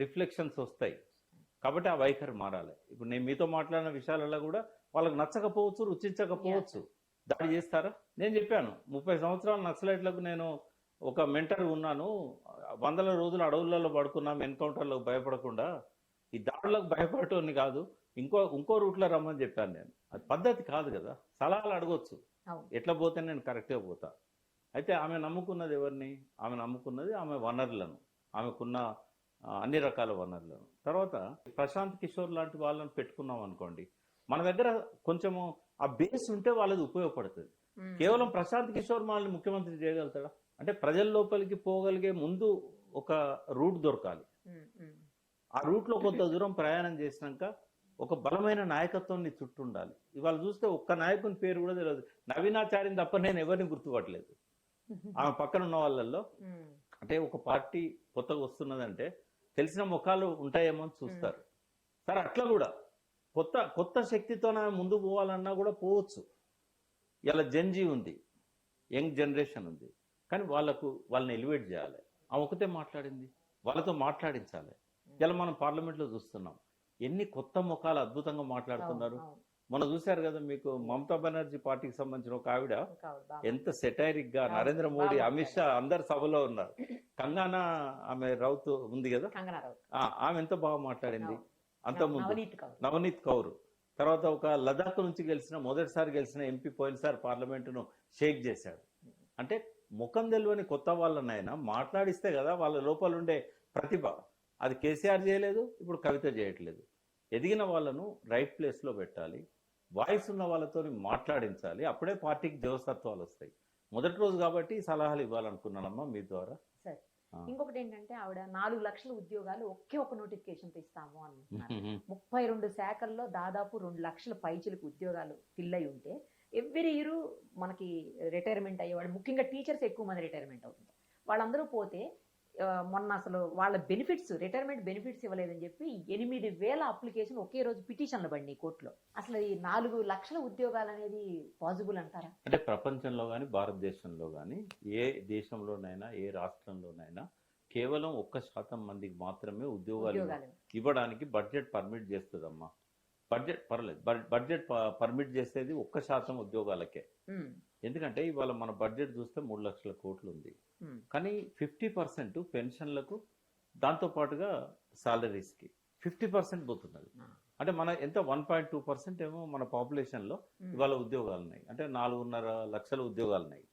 S3: రిఫ్లెక్షన్స్ వస్తాయి. కాబట్టి ఆ వైఖరి మారాలి. ఇప్పుడు నేను మీతో మాట్లాడిన విషయాలలో కూడా వాళ్ళకి నచ్చకపోవచ్చు, రుచించకపోవచ్చు. దాడి చేస్తారా? నేను చెప్పాను 30 సంవత్సరాల నక్సలైట్లకు నేను ఒక మెంటర్ ఉన్నాను, 100 రోజులు అడవులలో పడుకున్నాం ఎన్కౌంటర్లకు భయపడకుండా. ఈ దాడులకు భయపడటోని కాదు, ఇంకో రూట్లో రమ్మని చెప్పాను నేను. అది పద్ధతి కాదు కదా. సలహాలు అడగొచ్చు, ఎట్లా పోతే నేను కరెక్ట్గా పోతా. అయితే ఆమె నమ్ముకున్నది ఎవరిని? ఆమె నమ్ముకున్నది ఆమె వనరులను, ఆమెకున్న అన్ని రకాల వనరులను. తర్వాత ప్రశాంత్ కిషోర్ లాంటి వాళ్ళని పెట్టుకున్నాం అనుకోండి, మన దగ్గర కొంచెము ఆ బేస్ ఉంటే వాళ్ళది ఉపయోగపడుతుంది. కేవలం ప్రశాంత్ కిషోర్ మనల్ని ముఖ్యమంత్రి చేయగలుగుతాడా? అంటే ప్రజల లోపలికి పోగలిగే ముందు ఒక రూట్ దొరకాలి. ఆ రూట్లో కొంత దూరం ప్రయాణం చేసినాక ఒక బలమైన నాయకత్వం నీ చుట్టూ ఉండాలి. ఇవాళ చూస్తే ఒక్క నాయకుని పేరు కూడా తెలియదు. నవీనాచార్యని తప్ప నేను ఎవరిని గుర్తుపట్టలేదు ఆమె పక్కన ఉన్న వాళ్ళల్లో. అంటే ఒక పార్టీ కొత్తగా వస్తున్నదంటే తెలిసిన ముఖాలు ఉంటాయేమో అని చూస్తారు. సరే, అట్లా కూడా కొత్త శక్తితో ముందు పోవాలన్నా కూడా పోవచ్చు. ఇలా జెన్జీ ఉంది, యంగ్ జనరేషన్ ఉంది, కానీ వాళ్ళని ఎలివేట్ చేయాలి. ఆ ఒకతే మాట్లాడింది, వాళ్ళతో మాట్లాడించాలి. ఇలా మనం పార్లమెంట్లో చూస్తున్నాం, ఎన్ని కొత్త ముఖాలు అద్భుతంగా మాట్లాడుతున్నారు. మనం చూశారు కదా, మీకు మమతా బెనర్జీ పార్టీకి సంబంధించిన ఒక ఆవిడ ఎంత సెటైరిక్ గా నరేంద్ర మోడీ, అమిత్ షా అందరు సభలో ఉన్నారు. కంగనా ఆమె రౌత్ ఉంది కదా, ఆమె ఎంత బాగా మాట్లాడింది. అంత ముందు నవనీత్ కౌర్, తర్వాత ఒక లదాఖ్ నుంచి మొదటిసారి గెలిచిన ఎంపీ పోయినసారి పార్లమెంటును షేక్ చేశాడు. అంటే ముఖం తెలియని కొత్త వాళ్ళనైనా మాట్లాడిస్తే కదా వాళ్ళ లోపల ఉండే ప్రతిభ. అది కేసీఆర్ చేయలేదు, ఇప్పుడు కవిత చేయట్లేదు. ఎదిగిన వాళ్ళను రైట్ ప్లేస్లో పెట్టాలి, వాయిస్ ఉన్న వాళ్ళతో మాట్లాడించాలి. అప్పుడే పార్టీకి జవసత్వాలు వస్తాయి. మొదటి రోజు కాబట్టి సలహాలు ఇవ్వాలనుకున్నానమ్మా మీ ద్వారా.
S2: సరే, ఇంకొకటి ఏంటంటే ఆవిడ 4 లక్షల ఉద్యోగాలు ఒకే ఒక నోటిఫికేషన్ ఇస్తాము అంటున్నారు. 32 శాఖల్లో దాదాపు 2 లక్షల పైచిలకు ఉద్యోగాలు ఫిల్ అయి ఉంటే ఎవ్రీ ఇయర్ మనకి రిటైర్మెంట్ అయ్యేవాళ్ళు, ముఖ్యంగా టీచర్స్ ఎక్కువ మంది రిటైర్మెంట్ అవుతుంది. వాళ్ళందరూ పోతే మొన్న అసలు వాళ్ళ బెనిఫిట్స్, రిటైర్మెంట్ బెనిఫిట్స్ ఇవ్వలేదని చెప్పి 8,000 అప్లికేషన్ ఒకే రోజు పిటిషన్లు పడినాయి కోర్టులో. అసలు ఈ 4 లక్షల ఉద్యోగాలు అనేది పాసిబుల్ అంటారా?
S3: అంటే ప్రపంచంలో కానీ భారతదేశంలో కానీ ఏ దేశంలోనైనా ఏ రాష్ట్రంలోనైనా కేవలం 1% మందికి మాత్రమే ఉద్యోగాలు ఇవ్వడానికి బడ్జెట్ పర్మిట్ చేస్తుందమ్మా. బడ్జెట్ పర్మిట్ చేసేది 1% ఉద్యోగాలకే. ఎందుకంటే ఇవాళ మన బడ్జెట్ చూస్తే 3 లక్షల కోట్లు ఉంది, కానీ 50% పెన్షన్లకు, దాంతో పాటుగా సాలరీస్కి 50% పోతున్నది. అంటే మన ఎంత 1.2% ఏమో మన పాపులేషన్లో ఇవాళ ఉద్యోగాలు ఉన్నాయి. అంటే 4.5 లక్షల ఉద్యోగాలు ఉన్నాయి.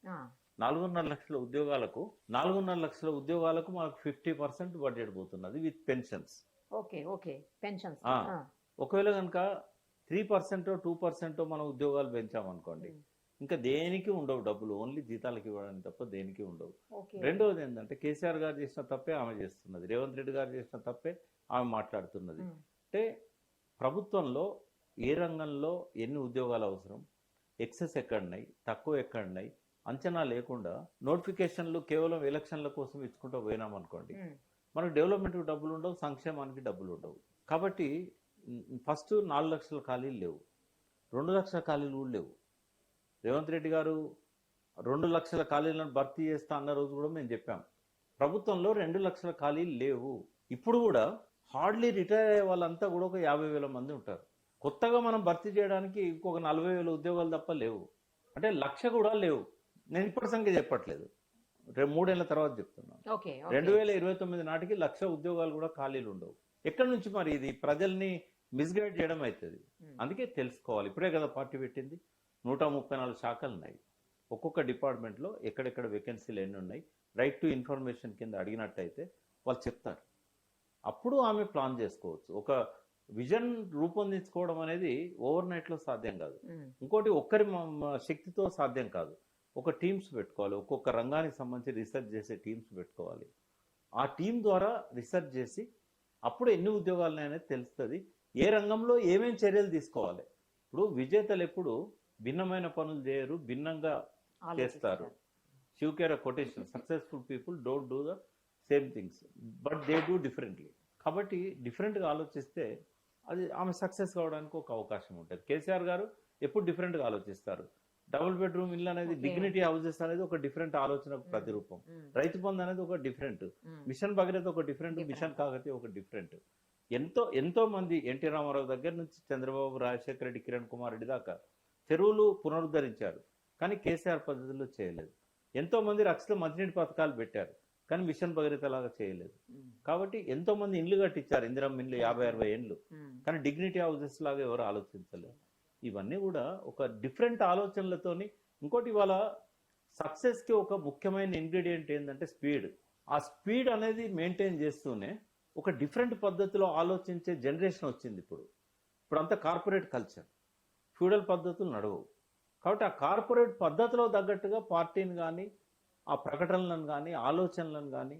S3: 4.5 లక్షల ఉద్యోగాలకు 4.5 లక్షల ఉద్యోగాలకు మనకు 50% బడ్జెట్ పోతున్నది విత్ పెన్షన్స్.
S2: పెన్షన్స్.
S3: ఒకవేళ కనుక 3% 2% మన ఉద్యోగాలు పెంచామనుకోండి, ఇంకా దేనికి ఉండవు డబ్బులు, ఓన్లీ జీతాలకు ఇవ్వడానికి తప్ప దేనికి ఉండవు. రెండవది ఏంటంటే కేసీఆర్ గారు చేసిన తప్పే ఆమె చేస్తున్నది, రేవంత్ రెడ్డి గారు చేసిన తప్పే ఆమె మాట్లాడుతున్నది. అంటే ప్రభుత్వంలో ఏ రంగంలో ఎన్ని ఉద్యోగాలు అవసరం, ఎక్సెస్ ఎక్కడున్నాయి, తక్కువ ఎక్కడున్నాయి, అంచనా లేకుండా నోటిఫికేషన్లు కేవలం ఎలక్షన్ల కోసం ఇచ్చుకుంటూ పోయినాం అనుకోండి,
S2: ఉమ్,
S3: మనకు డెవలప్మెంట్కి డబ్బులు ఉండవు, సంక్షేమానికి డబ్బులు ఉండవు. కాబట్టి ఫస్ట్ 4 లక్షల ఖాళీలు లేవు, 2 లక్షల ఖాళీలు కూడా లేవు. రేవంత్ రెడ్డి గారు 2 లక్షల ఖాళీలను భర్తీ చేస్తా అన్న రోజు కూడా మేము చెప్పాం. ప్రభుత్వంలో 2 లక్షల ఖాళీలు లేవు. ఇప్పుడు కూడా హార్డ్లీ రిటైర్ అయ్యే వాళ్ళంతా కూడా ఒక 50,000 మంది ఉంటారు. కొత్తగా మనం భర్తీ చేయడానికి ఇంకొక 40,000 ఉద్యోగాలు తప్ప లేవు. అంటే 1,00,000 కూడా లేవు. నేను ఇప్పటి సంఖ్య చెప్పట్లేదు, 3 ఏళ్ల తర్వాత చెప్తున్నాను.
S2: ఓకే
S3: 2029 నాటికి 1,00,000 ఉద్యోగాలు కూడా ఖాళీలు ఉండవు. ఎక్కడి నుంచి మరి ఇది ప్రజల్ని మిస్గైడ్ చేయడం అవుతుంది. అందుకే తెలుసుకోవాలి. ఇప్పుడే కదా పార్టీ పెట్టింది, 134 శాఖలు ఉన్నాయి. ఒక్కొక్క డిపార్ట్మెంట్లో ఎక్కడెక్కడ వేకెన్సీలు ఎన్ని ఉన్నాయి, రైట్ టు ఇన్ఫర్మేషన్ కింద అడిగినట్టయితే వాళ్ళు చెప్తారు. అప్పుడు ఆమె ప్లాన్ చేసుకోవచ్చు. ఒక విజన్ రూపొందించుకోవడం అనేది ఓవర్ నైట్లో సాధ్యం కాదు. ఇంకోటి ఒక్కరి శక్తితో సాధ్యం కాదు. ఒక టీమ్స్ పెట్టుకోవాలి, ఒక్కొక్క రంగానికి సంబంధించి రీసెర్చ్ చేసే టీమ్స్ పెట్టుకోవాలి. ఆ టీం ద్వారా రీసెర్చ్ చేసి అప్పుడు ఎన్ని ఉద్యోగాలు అనేది తెలుస్తుంది, ఏ రంగంలో ఏమేమి చర్యలు తీసుకోవాలి. ఇప్పుడు విజేతలు ఎప్పుడు భిన్నమైన పనులు చేయరు, భిన్నంగా చేస్తారు. శివకేర quotation, successful people don't do the same things but they do differently. కాబట్టి డిఫరెంట్గా ఆలోచిస్తే అది ఆమె సక్సెస్ కావడానికి ఒక అవకాశం ఉంటుంది. కేసీఆర్ గారు ఎప్పుడు డిఫరెంట్గా ఆలోచిస్తారు. డబుల్ బెడ్రూమ్ ఇల్లు అనేది, డిగ్నిటీ హౌసెస్ అనేది ఒక డిఫరెంట్ ఆలోచనకు ప్రతిరూపం. రైతు బంధు అనేది ఒక డిఫరెంట్, మిషన్ భగీరథ ఒక డిఫరెంట్, మిషన్ కాకతీయ ఒక డిఫరెంట్. ఎంతో మంది ఎన్టీ రామారావు దగ్గర నుంచి చంద్రబాబు, రాజశేఖర రెడ్డి, కిరణ్ కుమార్ రెడ్డి దాకా చెరువులు పునరుద్ధరించారు, కానీ కేసీఆర్ పద్ధతిలో చేయలేదు. ఎంతో మంది రక్షిత మంచినీటి పథకాలు పెట్టారు, కానీ మిషన్ భగీరథ లాగా చేయలేదు. కాబట్టి ఎంతో మంది ఇండ్లు కట్టించారు, ఇందిరమ్మ ఇండ్లు 50-60 ఏండ్లు, కానీ డిగ్నిటీ హౌసెస్ లాగా ఎవరు ఆలోచించలేదు. ఇవన్నీ కూడా ఒక డిఫరెంట్ ఆలోచనలతోని. ఇంకోటి ఇవాళ సక్సెస్కి ఒక ముఖ్యమైన ఇంగ్రీడియంట్ ఏంటంటే స్పీడ్. ఆ స్పీడ్ అనేది మెయింటైన్ చేస్తూనే ఒక డిఫరెంట్ పద్ధతిలో ఆలోచించే జనరేషన్ వచ్చింది. ఇప్పుడు అంతా కార్పొరేట్ కల్చర్, ఫ్యూడల్ పద్ధతులు నడవవు. కాబట్టి ఆ కార్పొరేట్ పద్ధతిలో తగ్గట్టుగా పార్టీని కానీ, ఆ ప్రకటనలను కానీ, ఆలోచనలను కానీ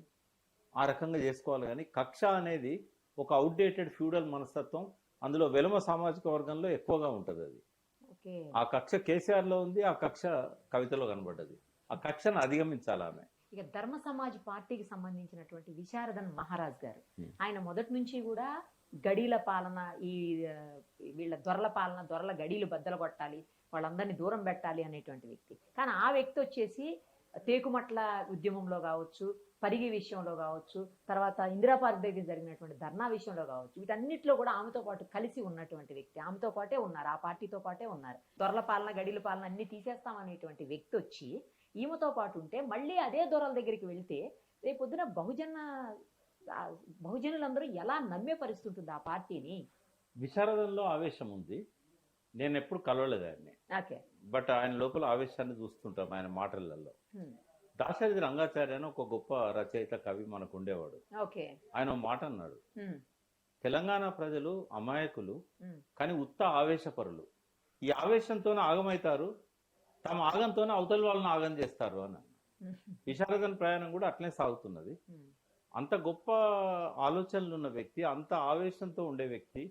S3: ఆ రకంగా చేసుకోవాలి. కానీ కక్ష అనేది ఒక అవుట్డేటెడ్ ఫ్యూడల్ మనస్తత్వం, అందులో వెలుమ సామాజిక వర్గంలో ఎక్కువగా ఉంటుంది. అది ఆ కక్ష కేసీఆర్లో ఉంది, ఆ కక్ష కవితలో కనబడ్డది. ఆ కక్షను అధిగమించాలి ఆమె.
S2: ఇక ధర్మ సమాజ్ పార్టీకి సంబంధించినటువంటి విశారదన్ మహారాజ్ గారు, ఆయన మొదటి నుంచి కూడా గడీల పాలన, ఈ వీళ్ళ దొరల పాలన, దొరల గడీలు బద్దలు కొట్టాలి, వాళ్ళందరినీ దూరం పెట్టాలి అనేటువంటి వ్యక్తి. కానీ ఆ వ్యక్తి వచ్చేసి తేకుమట్ల ఉద్యమంలో కావచ్చు, పరిగి విషయంలో కావచ్చు, తర్వాత ఇందిరా పార్క్ దగ్గర జరిగినటువంటి ధర్నా విషయంలో కావచ్చు, వీటన్నిటిలో కూడా ఆమెతో పాటు కలిసి ఉన్నటువంటి వ్యక్తి, ఆమెతో పాటే ఉన్నారు, ఆ పార్టీతో పాటే ఉన్నారు. దొరల పాలన, గడీల పాలన అన్ని తీసేస్తామనేటువంటి వ్యక్తి వచ్చి ఈమెతో పాటు ఉంటే మళ్ళీ అదే దొరల దగ్గరికి వెళ్తే రేపొద్దున బహుజనులందరూ ఎలా నమ్మే పరిస్థితి ఉంటుంది ఆ పార్టీని?
S3: విశారదంలో ఆవేశం ఉంది. నేను ఎప్పుడు కలవలేదు ఆయన్ని, బట్ ఆయన లోపల ఆవేశాన్ని చూస్తుంటాం ఆయన మాటలలో. దాశరథి రంగాచార్య అని ఒక గొప్ప రచయిత, కవి మనకు ఉండేవాడు. ఆయన మాట అన్నాడు, తెలంగాణ ప్రజలు అమాయకులు కానీ ఉత్త ఆవేశపరులు. ఈ ఆవేశంతోనే ఆగమవుతారు, తమ ఆగంతోనే అవతల వాళ్ళని ఆగం చేస్తారు అని. విశారదన్ ప్రయాణం కూడా అట్లనే సాగుతున్నది. అంత గొప్ప ఆలోచనలు ఉన్న వ్యక్తి, అంత ఆవేశంతో ఉండే వ్యక్తి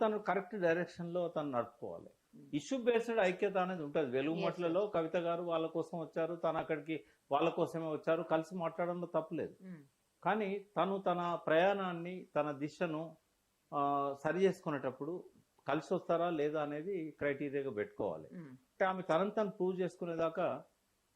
S3: తను కరెక్ట్ డైరెక్షన్లో తను నడుపుకోవాలి. ఇష్యూ బేస్డ్ ఐక్యత అనేది ఉంటుంది. వెలుగుమట్లలో కవిత గారు వాళ్ళ కోసం వచ్చారు, తను అక్కడికి వాళ్ళ కోసమే వచ్చారు, కలిసి మాట్లాడడంలో తప్పులేదు. కానీ తన ప్రయాణాన్ని, తన దిశను సరి చేసుకునేటప్పుడు కలిసి వస్తారా లేదా అనేది క్రైటీరియాగా పెట్టుకోవాలి. అంటే ఆమె తను ప్రూవ్ చేసుకునేదాకా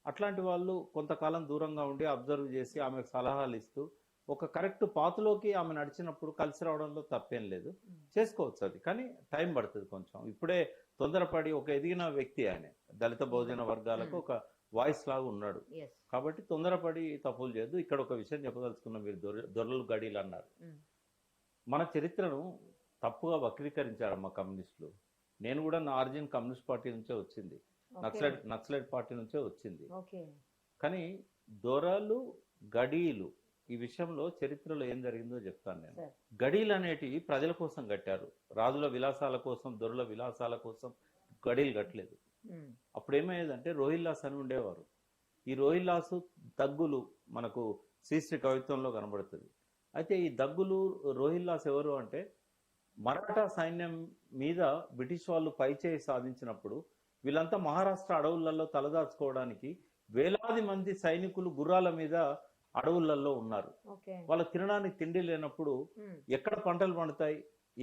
S3: అట్లాంటి వాళ్ళు కొంతకాలం దూరంగా ఉండి అబ్జర్వ్ చేసి ఆమెకు సలహాలు ఇస్తూ ఒక కరెక్ట్ పాత్లోకి ఆమె నడిచినప్పుడు కలిసి రావడంలో తప్పేం లేదు, చేసుకోవచ్చు. అది కానీ టైం పడుతుంది కొంచెం. ఇప్పుడే తొందరపడి ఒక ఎదిగిన వ్యక్తి ఆయన, దళిత బహుజన వర్గాలకు ఒక వాయిస్ లాగా ఉన్నాడు. కాబట్టి తొందరపడి తప్పులు చేయొద్దు. ఇక్కడ ఒక విషయం చెప్పదలుచుకున్నాం, మీరు దొరలు గడీలు అన్నారు. మన చరిత్రను తప్పుగా వక్రీకరించారు మా కమ్యూనిస్టులు. నేను కూడా నా ఆరిజిన్ కమ్యూనిస్ట్ పార్టీ నుంచే వచ్చింది, నక్సలైట్ పార్టీ నుంచే వచ్చింది. కానీ దొరలు గడీలు ఈ విషయంలో చరిత్రలో ఏం జరిగిందో చెప్తాను నేను. గడీలు అనేటివి ప్రజల కోసం కట్టారు, రాజుల విలాసాల కోసం, దొరల విలాసాల కోసం గడీలు కట్టలేదు. అప్పుడు ఏమయ్యేదంటే రోహిల్లాస్ అని ఉండేవారు. ఈ రోహిల్లాసు దగ్గులు మనకు శ్రీశ్రీ కవిత్వంలో కనబడుతుంది. అయితే ఈ దగ్గులు రోహిల్లాస్ ఎవరు అంటే మరాఠా సైన్యం మీద బ్రిటిష్ వాళ్ళు పైచేయి సాధించినప్పుడు వీళ్ళంతా మహారాష్ట్ర అడవులలో తలదాచుకోవడానికి వేలాది మంది సైనికులు గుర్రాల మీద అడవులలో ఉన్నారు.
S2: ఓకే.
S3: వాళ్ళకి తినడానికి తిండి లేనప్పుడు ఎక్కడ పంటలు పండుతాయి,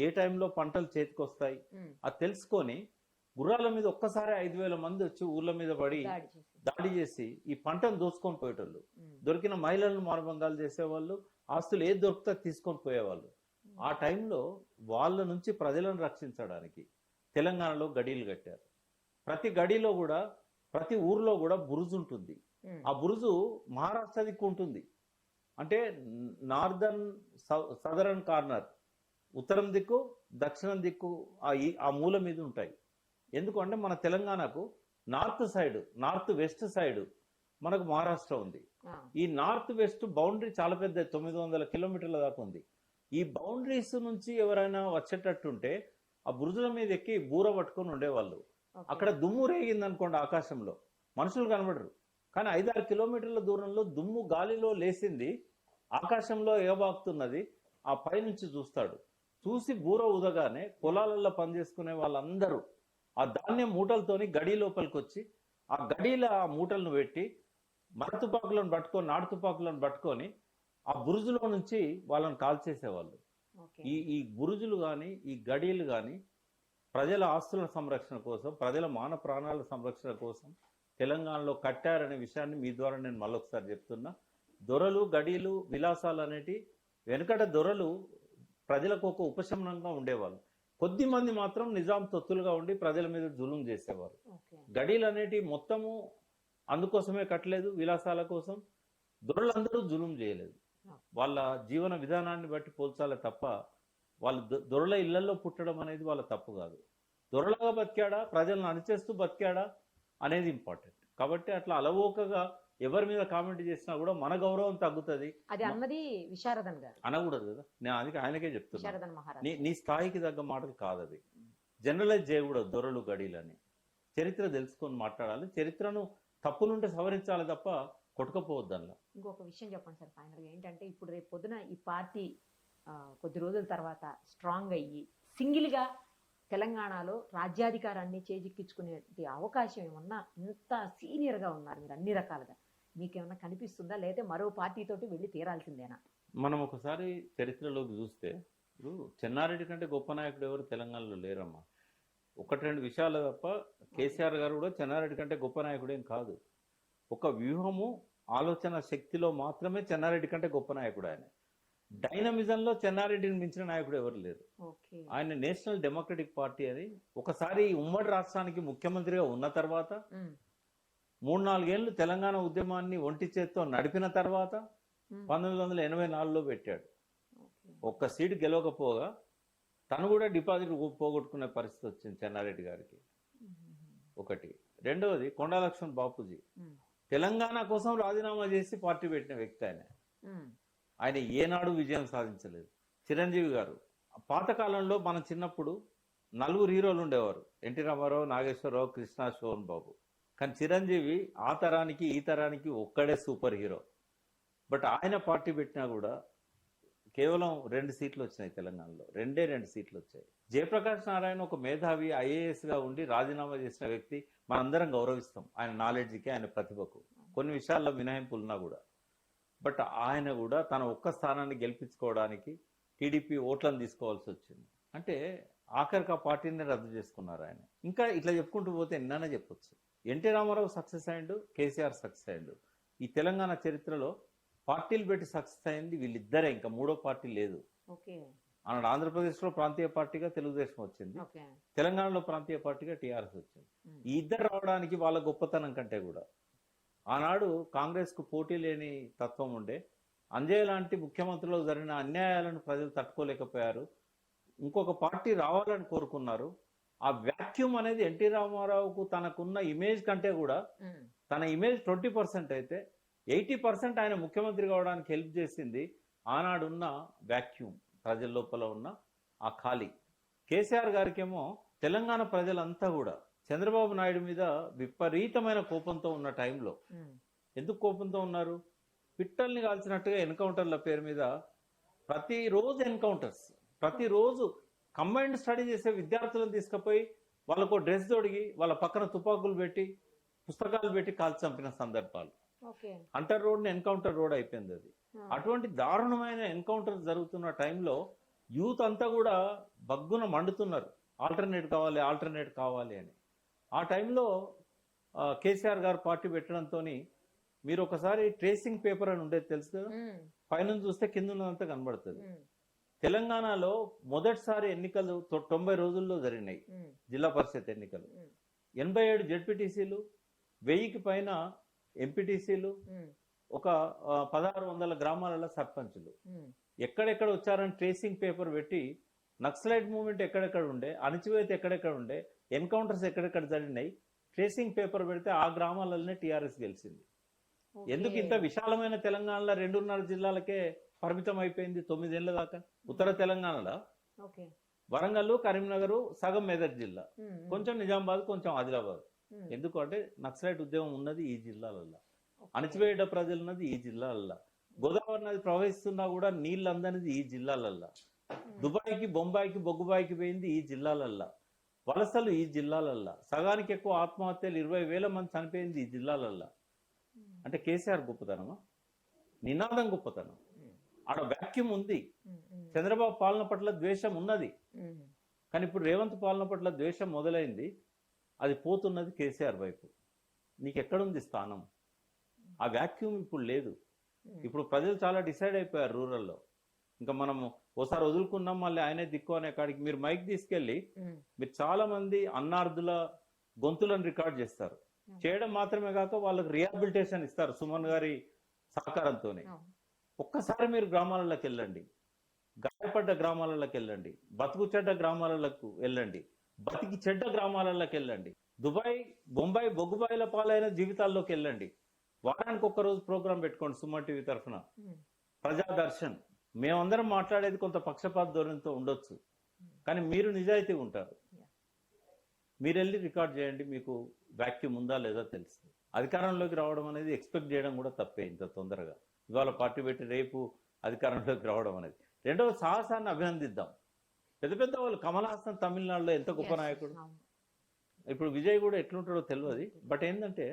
S3: ఏ టైంలో పంటలు చేతికొస్తాయి అది తెలుసుకొని గుర్రాల మీద ఒక్కసారి 5,000 మంది వచ్చి ఊర్ల మీద పడి దాడి చేసి ఈ పంటను దోసుకొని పోయేటోళ్ళు. దొరికిన మహిళలను మానభంగాలు చేసేవాళ్ళు, ఆస్తులు ఏది దొరికితే తీసుకొని పోయేవాళ్ళు. ఆ టైంలో వాళ్ళ నుంచి ప్రజలను రక్షించడానికి తెలంగాణలో గడీలు కట్టారు. ప్రతి గడిలో కూడా ప్రతి ఊర్లో కూడా బురుజు ఉంటుంది. ఆ బురుజు మహారాష్ట్ర దిక్కు ఉంటుంది. అంటే నార్దర్న్ సదరన్ కార్నర్, ఉత్తరం దిక్కు దక్షిణం దిక్కు ఆ మూల మీద ఉంటాయి. ఎందుకంటే మన తెలంగాణకు నార్త్ వెస్ట్ సైడ్ మనకు మహారాష్ట్ర ఉంది. ఈ నార్త్ వెస్ట్ బౌండరీ చాలా పెద్ద, 900 కిలోమీటర్ల దాకా ఉంది. ఈ బౌండరీస్ నుంచి ఎవరైనా వచ్చేటట్టుంటే ఆ బురుజుల మీద ఎక్కి బూర పట్టుకొని ఉండేవాళ్ళు. అక్కడ దుమ్ము రేగింది అనుకోండి, ఆకాశంలో మనుషులు కనబడరు, కానీ 5-6 కిలోమీటర్ల దూరంలో దుమ్ము గాలిలో లేసింది, ఆకాశంలో ఎగబాకుతున్నది, ఆ పైనుంచి చూస్తాడు. చూసి బూర ఊదగానే పొలాలలో పనిచేసుకునే వాళ్ళందరూ ఆ ధాన్యం మూటలతోని గడి లోపలికి వచ్చి ఆ గడిలో ఆ మూటలను పెట్టి మరతుపాకులను పట్టుకొని, నాటుతుపాకులను పట్టుకొని ఆ బురుజులో నుంచి వాళ్ళని కాల్చేసేవాళ్ళు. ఈ బురుజులు కానీ ఈ గడీలు కానీ ప్రజల ఆస్తుల సంరక్షణ కోసం, ప్రజల మాన ప్రాణాల సంరక్షణ కోసం తెలంగాణలో కట్టారనే విషయాన్ని మీ ద్వారా నేను మళ్ళొకసారి చెప్తున్నా. దొరలు, గడీలు, విలాసాలు అనేటి వెనుకట దొరలు ప్రజలకు ఒక ఉపశమనంగా ఉండేవాళ్ళు. కొద్ది మంది మాత్రం నిజాం తొత్తులుగా ఉండి ప్రజల మీద జులుం చేసేవారు. గడీలు అనేటి మొత్తము అందుకోసమే కట్టలేదు, విలాసాల కోసం. దొరలందరూ జులుం చేయలేదు. వాళ్ళ జీవన విధానాన్ని బట్టి పోల్చాలే తప్ప వాళ్ళు దొరల ఇళ్లలో పుట్టడం అనేది వాళ్ళ తప్పు కాదు. దొరలాగా బతికాడా, ప్రజలను అణిచేస్తూ బతికాడా అనేది ఇంపార్టెంట్. కాబట్టి అట్లా అలవోకగా ఎవరి మీద కామెంట్ చేసినా కూడా మన గౌరవం తగ్గుతుంది.
S2: అది అన్నది విశారదన్ గారు
S3: అనకూడదు కదా, నేను అందుకే ఆయనకే చెప్తున్నా.
S2: విశారదన్ మహారాజ్
S3: నీ స్థాయికి తగ్గ మాటలు కాదు, అది జనరలైజ్ చేయకూడదు. దొరలు, గడీలని చరిత్ర తెలుసుకొని మాట్లాడాలి. చరిత్రను తప్పులుంటే సవరించాలి తప్ప కొట్టుకపోవద్దు అందులో.
S2: ఇంకొక విషయం చెప్పండి సార్ ఫైనల్గా, ఏంటంటే ఇప్పుడు రేపు పొద్దున ఈ పార్టీ కొద్ది రోజుల తర్వాత స్ట్రాంగ్ అయ్యి సింగిల్గా తెలంగాణలో రాజ్యాధికారాన్ని చేజిక్కించుకునే అవకాశం ఏమన్నా, ఇంత సీనియర్గా ఉన్నారు మీరు అన్ని రకాలుగా, మీకేమన్నా కనిపిస్తుందా, లేదా మరో పార్టీతోటి వెళ్ళి తీరాల్సిందేనా?
S3: మనం ఒకసారి చరిత్రలోకి చూస్తే ఇప్పుడు చెన్నారెడ్డి కంటే గొప్ప నాయకుడు ఎవరు తెలంగాణలో లేరమ్మా. 1-2 విషయాలు తప్ప కేసీఆర్ గారు కూడా చెన్నారెడ్డి కంటే గొప్ప నాయకుడేం కాదు. ఒక వ్యూహము, ఆలోచన శక్తిలో మాత్రమే చెన్నారెడ్డి కంటే గొప్ప నాయకుడు ఆయన. డైనమిజంలో చెన్నారెడ్డిని మించిన నాయకుడు ఎవరు లేరు. ఆయన నేషనల్ డెమోక్రటిక్ పార్టీ అని ఒకసారి ఉమ్మడి రాష్ట్రానికి ముఖ్యమంత్రిగా ఉన్న తర్వాత 3-4 ఏళ్ళు తెలంగాణ ఉద్యమాన్ని ఒంటి చేత్తో నడిపిన తర్వాత 1984లో పెట్టాడు. ఒక్క సీటు గెలవకపోగా తను కూడా డిపాజిట్ పోగొట్టుకునే పరిస్థితి వచ్చింది చెన్నారెడ్డి గారికి. ఒకటి. రెండవది, కొండా లక్ష్మణ్ బాపూజీ తెలంగాణ కోసం రాజీనామా చేసి పార్టీ పెట్టిన వ్యక్తి ఆయన. ఆయన ఏనాడు విజయం సాధించలేదు. చిరంజీవి గారు పాతకాలంలో మన చిన్నప్పుడు 4 హీరోలు ఉండేవారు, ఎన్టీ రామారావు, నాగేశ్వరరావు, కృష్ణ, శోభన్ బాబు. కానీ చిరంజీవి ఆ తరానికి ఈ తరానికి ఒక్కడే సూపర్ హీరో. బట్ ఆయన పార్టీ పెట్టినా కూడా కేవలం 2 సీట్లు వచ్చినాయి తెలంగాణలో. 2 సీట్లు వచ్చాయి. జయప్రకాష్ నారాయణ ఒక మేధావి, ఐఏఎస్గా ఉండి రాజీనామా చేసిన వ్యక్తి. మనందరం గౌరవిస్తాం ఆయన నాలెడ్జ్కి, ఆయన ప్రతిభకు. కొన్ని విషయాల్లో మినహాయింపులున్నా కూడా. బట్ ఆయన కూడా తన ఒక్క స్థానాన్ని గెలిపించుకోవడానికి టీడీపీ ఓట్లను తీసుకోవాల్సి వచ్చింది. అంటే ఆఖరికి ఆ పార్టీని రద్దు చేసుకున్నారు ఆయన. ఇంకా ఇట్లా చెప్పుకుంటూ పోతే ఎన్నైనా చెప్పొచ్చు. ఎన్టీ రామారావు సక్సెస్ అయ్యిండు, కేసీఆర్ సక్సెస్ అయ్యిండు. ఈ తెలంగాణ చరిత్రలో పార్టీలు పెట్టి సక్సెస్ అయింది వీళ్ళిద్దరే, ఇంకా మూడో పార్టీ లేదు. ఆనాడు ఆంధ్రప్రదేశ్లో ప్రాంతీయ పార్టీగా తెలుగుదేశం వచ్చింది, తెలంగాణలో ప్రాంతీయ పార్టీగా టీఆర్ఎస్ వచ్చింది. ఈ ఇద్దరు రావడానికి వాళ్ళ గొప్పతనం కంటే కూడా ఆనాడు కాంగ్రెస్కు పోటీ లేని తత్వం ఉండే. అంజయ్య లాంటి ముఖ్యమంత్రిలో జరిగిన అన్యాయాలను ప్రజలు తట్టుకోలేకపోయారు. ఇంకొక పార్టీ రావాలని కోరుకున్నారు. ఆ వ్యాక్యూమ్ అనేది ఎన్టీ రామారావుకు తనకున్న ఇమేజ్ కంటే కూడా, తన ఇమేజ్ 20% అయితే 80% ఆయన ముఖ్యమంత్రి కావడానికి హెల్ప్ చేసింది ఆనాడున్న వ్యాక్యూమ్, ప్రజల లోపల ఉన్న ఆ ఖాళీ. కేసీఆర్ గారికేమో తెలంగాణ ప్రజలంతా కూడా చంద్రబాబు నాయుడు మీద విపరీతమైన కోపంతో ఉన్న టైంలో, ఎందుకు కోపంతో ఉన్నారు? పిట్టల్ని కాల్చినట్టుగా ఎన్కౌంటర్ల పేరు మీద ప్రతిరోజు ఎన్కౌంటర్స్, ప్రతిరోజు కంబైన్డ్ స్టడీ చేసే విద్యార్థులను తీసుకుపోయి వాళ్ళకు డ్రెస్ తొడిగి వాళ్ళ పక్కన తుపాకులు పెట్టి పుస్తకాలు పెట్టి కాల్చి చంపిన సందర్భాలు.
S2: ఓకే.
S3: అంటర్ రోడ్ ఎన్కౌంటర్ రోడ్ అయిపోయింది అది. అటువంటి దారుణమైన ఎన్కౌంటర్ జరుగుతున్న టైంలో యూత్ అంతా కూడా బగ్గున మండుతున్నారు, ఆల్టర్నేట్ కావాలి అని. ఆ టైంలో కేసీఆర్ గారు పార్టీ పెట్టడంతో మీరు ఒకసారి ట్రేసింగ్ పేపర్ అని ఉండేది తెలుసు కదా, పైన చూస్తే కింద ఉన్నదంతా కనబడుతుంది. తెలంగాణలో మొదటిసారి ఎన్నికలు 90 రోజుల్లో జరిగినాయి, జిల్లా పరిషత్ ఎన్నికలు. 87 జెడ్పీటీసీలు, 1000కి పైన ఎంపీటీసీలు, ఒక 1600 గ్రామాలలో సర్పంచులు. ఎక్కడెక్కడ వచ్చారని ట్రేసింగ్ పేపర్ పెట్టి నక్సలైట్ మూవ్మెంట్ ఎక్కడెక్కడ ఉండే, అణచివేత ఎక్కడెక్కడ ఉండే, ఎన్కౌంటర్స్ ఎక్కడెక్కడ జరిగినాయి, ట్రేసింగ్ పేపర్ పెడితే ఆ గ్రామాలలోనే టీఆర్ఎస్ గెలిచింది. ఎందుకు ఇంత విశాలమైన తెలంగాణలో 2.5 జిల్లాలకే పరిమితం అయిపోయింది 9 ఏళ్ల దాకా? ఉత్తర తెలంగాణలో వరంగల్, కరీంనగర్, సగం మెదక్ జిల్లా, కొంచెం నిజామాబాద్, కొంచెం ఆదిలాబాద్. ఎందుకంటే నక్సలైట్ ఉద్యమం ఉన్నది ఈ జిల్లాలలో, అణచివేయడ ప్రజలు ఉన్నది ఈ జిల్లాలలో, గోదావరి నది ప్రవహిస్తున్నా కూడా నీళ్ళు అందనిది ఈ జిల్లాలల్లో, దుబాయ్కి, బొంబాయికి, బొగ్గుబాయికి పోయింది ఈ జిల్లాలల్లో, వలసలు ఈ జిల్లాలల్లో, సగానికి ఎక్కువ ఆత్మహత్యలు 20,000 మంది చనిపోయింది ఈ జిల్లాలల్లో. అంటే కేసీఆర్ గొప్పతనమా? నినాదం గొప్పతనం. ఆడ వ్యాక్యూమ్ ఉంది. చంద్రబాబు పాలన పట్ల ద్వేషం ఉన్నది, కానీ ఇప్పుడు రేవంత్ పాలన పట్ల ద్వేషం మొదలైంది, అది పోతున్నది కేసీఆర్ వైపు. నీకెక్కడుంది స్థానం? ఆ వ్యాక్యూమ్ ఇప్పుడు లేదు. ఇప్పుడు ప్రజలు చాలా డిసైడ్ అయిపోయారు రూరల్లో. ఇంకా మనము ఓసారి వదులుకున్నాం, మళ్ళీ ఆయనే దిక్కు అనే కాడికి మీరు మైక్ తీసుకెళ్లి మీరు చాలా మంది అన్నార్థుల గొంతులను రికార్డ్ చేస్తారు. చేయడం మాత్రమే కాక వాళ్ళకి రిహాబిలిటేషన్ ఇస్తారు సుమన్ గారి సహకారంతోనే. ఒక్కసారి మీరు గ్రామాలలోకి వెళ్ళండి, గాయపడ్డ గ్రామాలలోకి వెళ్ళండి, బతుకు చెడ్డ గ్రామాలకు వెళ్ళండి, బతికి చెడ్డ గ్రామాలలోకి వెళ్ళండి, దుబాయ్, బొంబాయి, బొగ్గుబాయిల పాలైన జీవితాల్లోకి వెళ్ళండి. వారానికి ఒక్కరోజు ప్రోగ్రాం పెట్టుకోండి సుమన్ టీవీ తరఫున, ప్రజాదర్శన్. మేమందరం మాట్లాడేది కొంత పక్షపాత ధోరణితో ఉండొచ్చు, కానీ మీరు నిజాయితీ ఉంటారు. మీరు వెళ్ళి రికార్డ్ చేయండి, మీకు వ్యాక్యూమ్ ఉందా లేదా తెలుస్తుంది. అధికారంలోకి రావడం అనేది ఎక్స్పెక్ట్ చేయడం కూడా తప్పే ఇంత తొందరగా. ఇవాళ పార్టీ పెట్టి రేపు అధికారంలోకి రావడం అనేది. రెండవ సాహసాన్ని అభినందిద్దాం. పెద్ద పెద్ద వాళ్ళు, కమల్ హాసన్ తమిళనాడులో ఎంత గొప్ప నాయకుడు. ఇప్పుడు విజయ్ కూడా ఎట్లుంటాడో తెలియదు. బట్ ఏంటంటే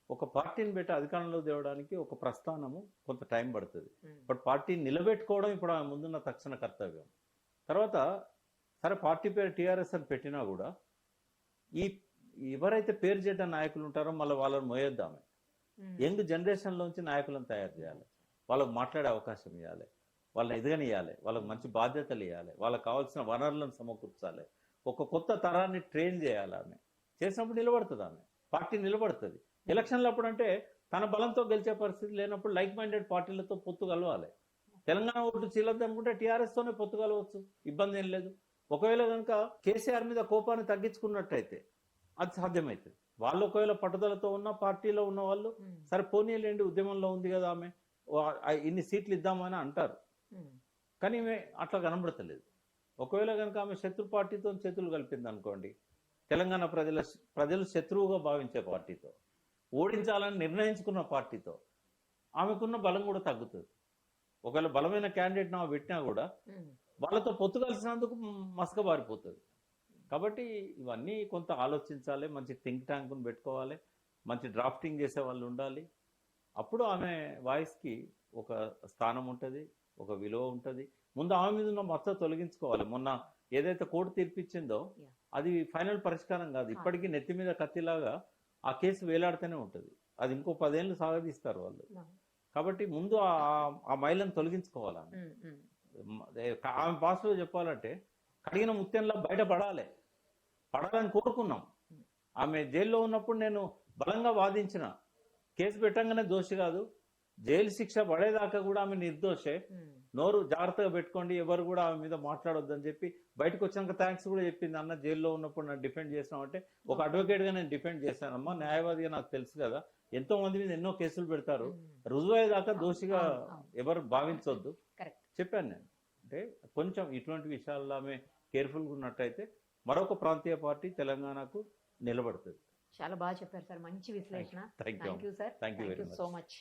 S3: ఒక పార్టీని పెట్టి అధికారంలో తేవడానికి ఒక ప్రస్థానము కొంత టైం పడుతుంది. బట్ పార్టీని నిలబెట్టుకోవడం ఇప్పుడు ఆమె ముందున్న తక్షణ కర్తవ్యం. తర్వాత సరే పార్టీ పేరు టీఆర్ఎస్ అని పెట్టినా కూడా ఈ ఎవరైతే పేరు చెడ్డ నాయకులు ఉంటారో మళ్ళీ వాళ్ళని మోయొద్దామే. యంగ్ జనరేషన్లోంచి నాయకులను తయారు చేయాలి, వాళ్ళకు మాట్లాడే అవకాశం ఇవ్వాలి, వాళ్ళని ఎదగనియాలి, వాళ్ళకి మంచి బాధ్యతలు ఇవ్వాలి, వాళ్ళకి కావాల్సిన వనరులను సమకూర్చాలి, ఒక కొత్త తరాన్ని ట్రైన్ చేయాలి. ఆమె చేసినప్పుడు నిలబడుతుంది, ఆమె పార్టీ నిలబడుతుంది. ఎలక్షన్లు అప్పుడు అంటే తన బలంతో గెలిచే పరిస్థితి లేనప్పుడు లైక్ మైండెడ్ పార్టీలతో పొత్తు కలవాలి. తెలంగాణ ఓటు చీలద్దు అనుకుంటే టీఆర్ఎస్తోనే పొత్తు కలవచ్చు, ఇబ్బంది ఏం లేదు. ఒకవేళ కనుక కేసీఆర్ మీద కోపాన్ని తగ్గించుకున్నట్టయితే అది సాధ్యమవుతుంది. వాళ్ళు ఒకవేళ పట్టుదలతో ఉన్న పార్టీలో ఉన్న వాళ్ళు సరే పోనీలేండి, ఉద్యమంలో ఉంది కదా ఆమె, ఇన్ని సీట్లు ఇద్దామని అంటారు. కానీ అట్లా కనబడతలేదు. ఒకవేళ కనుక ఆమె శత్రు పార్టీతో చేతులు కలిపింది అనుకోండి, తెలంగాణ ప్రజలు శత్రువుగా భావించే పార్టీతో, ఓడించాలని నిర్ణయించుకున్న పార్టీతో ఆమెకున్న బలం కూడా తగ్గుతుంది. ఒకవేళ బలమైన క్యాండిడేట్ ఆమె పెట్టినా కూడా వాళ్ళతో పొత్తు కలిసినందుకు మసకబారిపోతుంది. కాబట్టి ఇవన్నీ కొంత ఆలోచించాలి, మంచి థింక్ ట్యాంక్ను పెట్టుకోవాలి, మంచి డ్రాఫ్టింగ్ చేసే వాళ్ళు ఉండాలి. అప్పుడు ఆమె వాయిస్కి ఒక స్థానం ఉంటుంది, ఒక విలువ ఉంటుంది. ముందు ఆమె మీద ఉన్న మచ్చ తొలగించుకోవాలి. మొన్న ఏదైతే కోర్టు తీర్పిచ్చిందో అది ఫైనల్ పరిష్కారం కాదు. ఇప్పటికీ నెత్తి మీద కత్తిలాగా ఆ కేసు వేలాడుతూనే ఉంటుంది. అది ఇంకో 10 ఏళ్ళు సాగదీస్తారు వాళ్ళు. కాబట్టి ముందు ఆ మైలను తొలగించుకోవాలి. ఆమె భాషలో చెప్పాలంటే కడిగిన ముత్యంలో బయటపడాలని కోరుకున్నాం. ఆమె జైల్లో ఉన్నప్పుడు నేను బలంగా వాదించిన, కేసు పెట్టంగానే దోషి కాదు, జైలు శిక్ష పడేదాకా కూడా ఆమె నిర్దోషే, నోరు జాగ్రత్తగా పెట్టుకోండి, ఎవరు కూడా ఆమె మీద మాట్లాడొద్దని చెప్పి బయటకు వచ్చినాక థ్యాంక్స్ కూడా చెప్పింది. అన్న జైల్లో ఉన్నప్పుడు నన్ను డిఫెండ్ చేసినామంటే ఒక అడ్వకేట్గా నేను డిఫెండ్ చేశానమ్మా, న్యాయవాదిగా నాకు తెలుసు కదా, ఎంతో మంది మీద ఎన్నో కేసులు పెడతారు, రుజువయ్యేదాకా దోషిగా ఎవరు భావించొద్దు చెప్పాను నేను. అంటే కొంచెం ఇటువంటి విషయాల్లో ఆమె కేర్ఫుల్గా ఉన్నట్టయితే మరొక ప్రాంతీయ పార్టీ తెలంగాణకు నిలబడుతుంది.
S2: చాలా బాగా చెప్పారు సార్, మంచి విశ్లేషణ.
S3: Thank you
S2: sir,
S3: thank you very much.
S2: So much.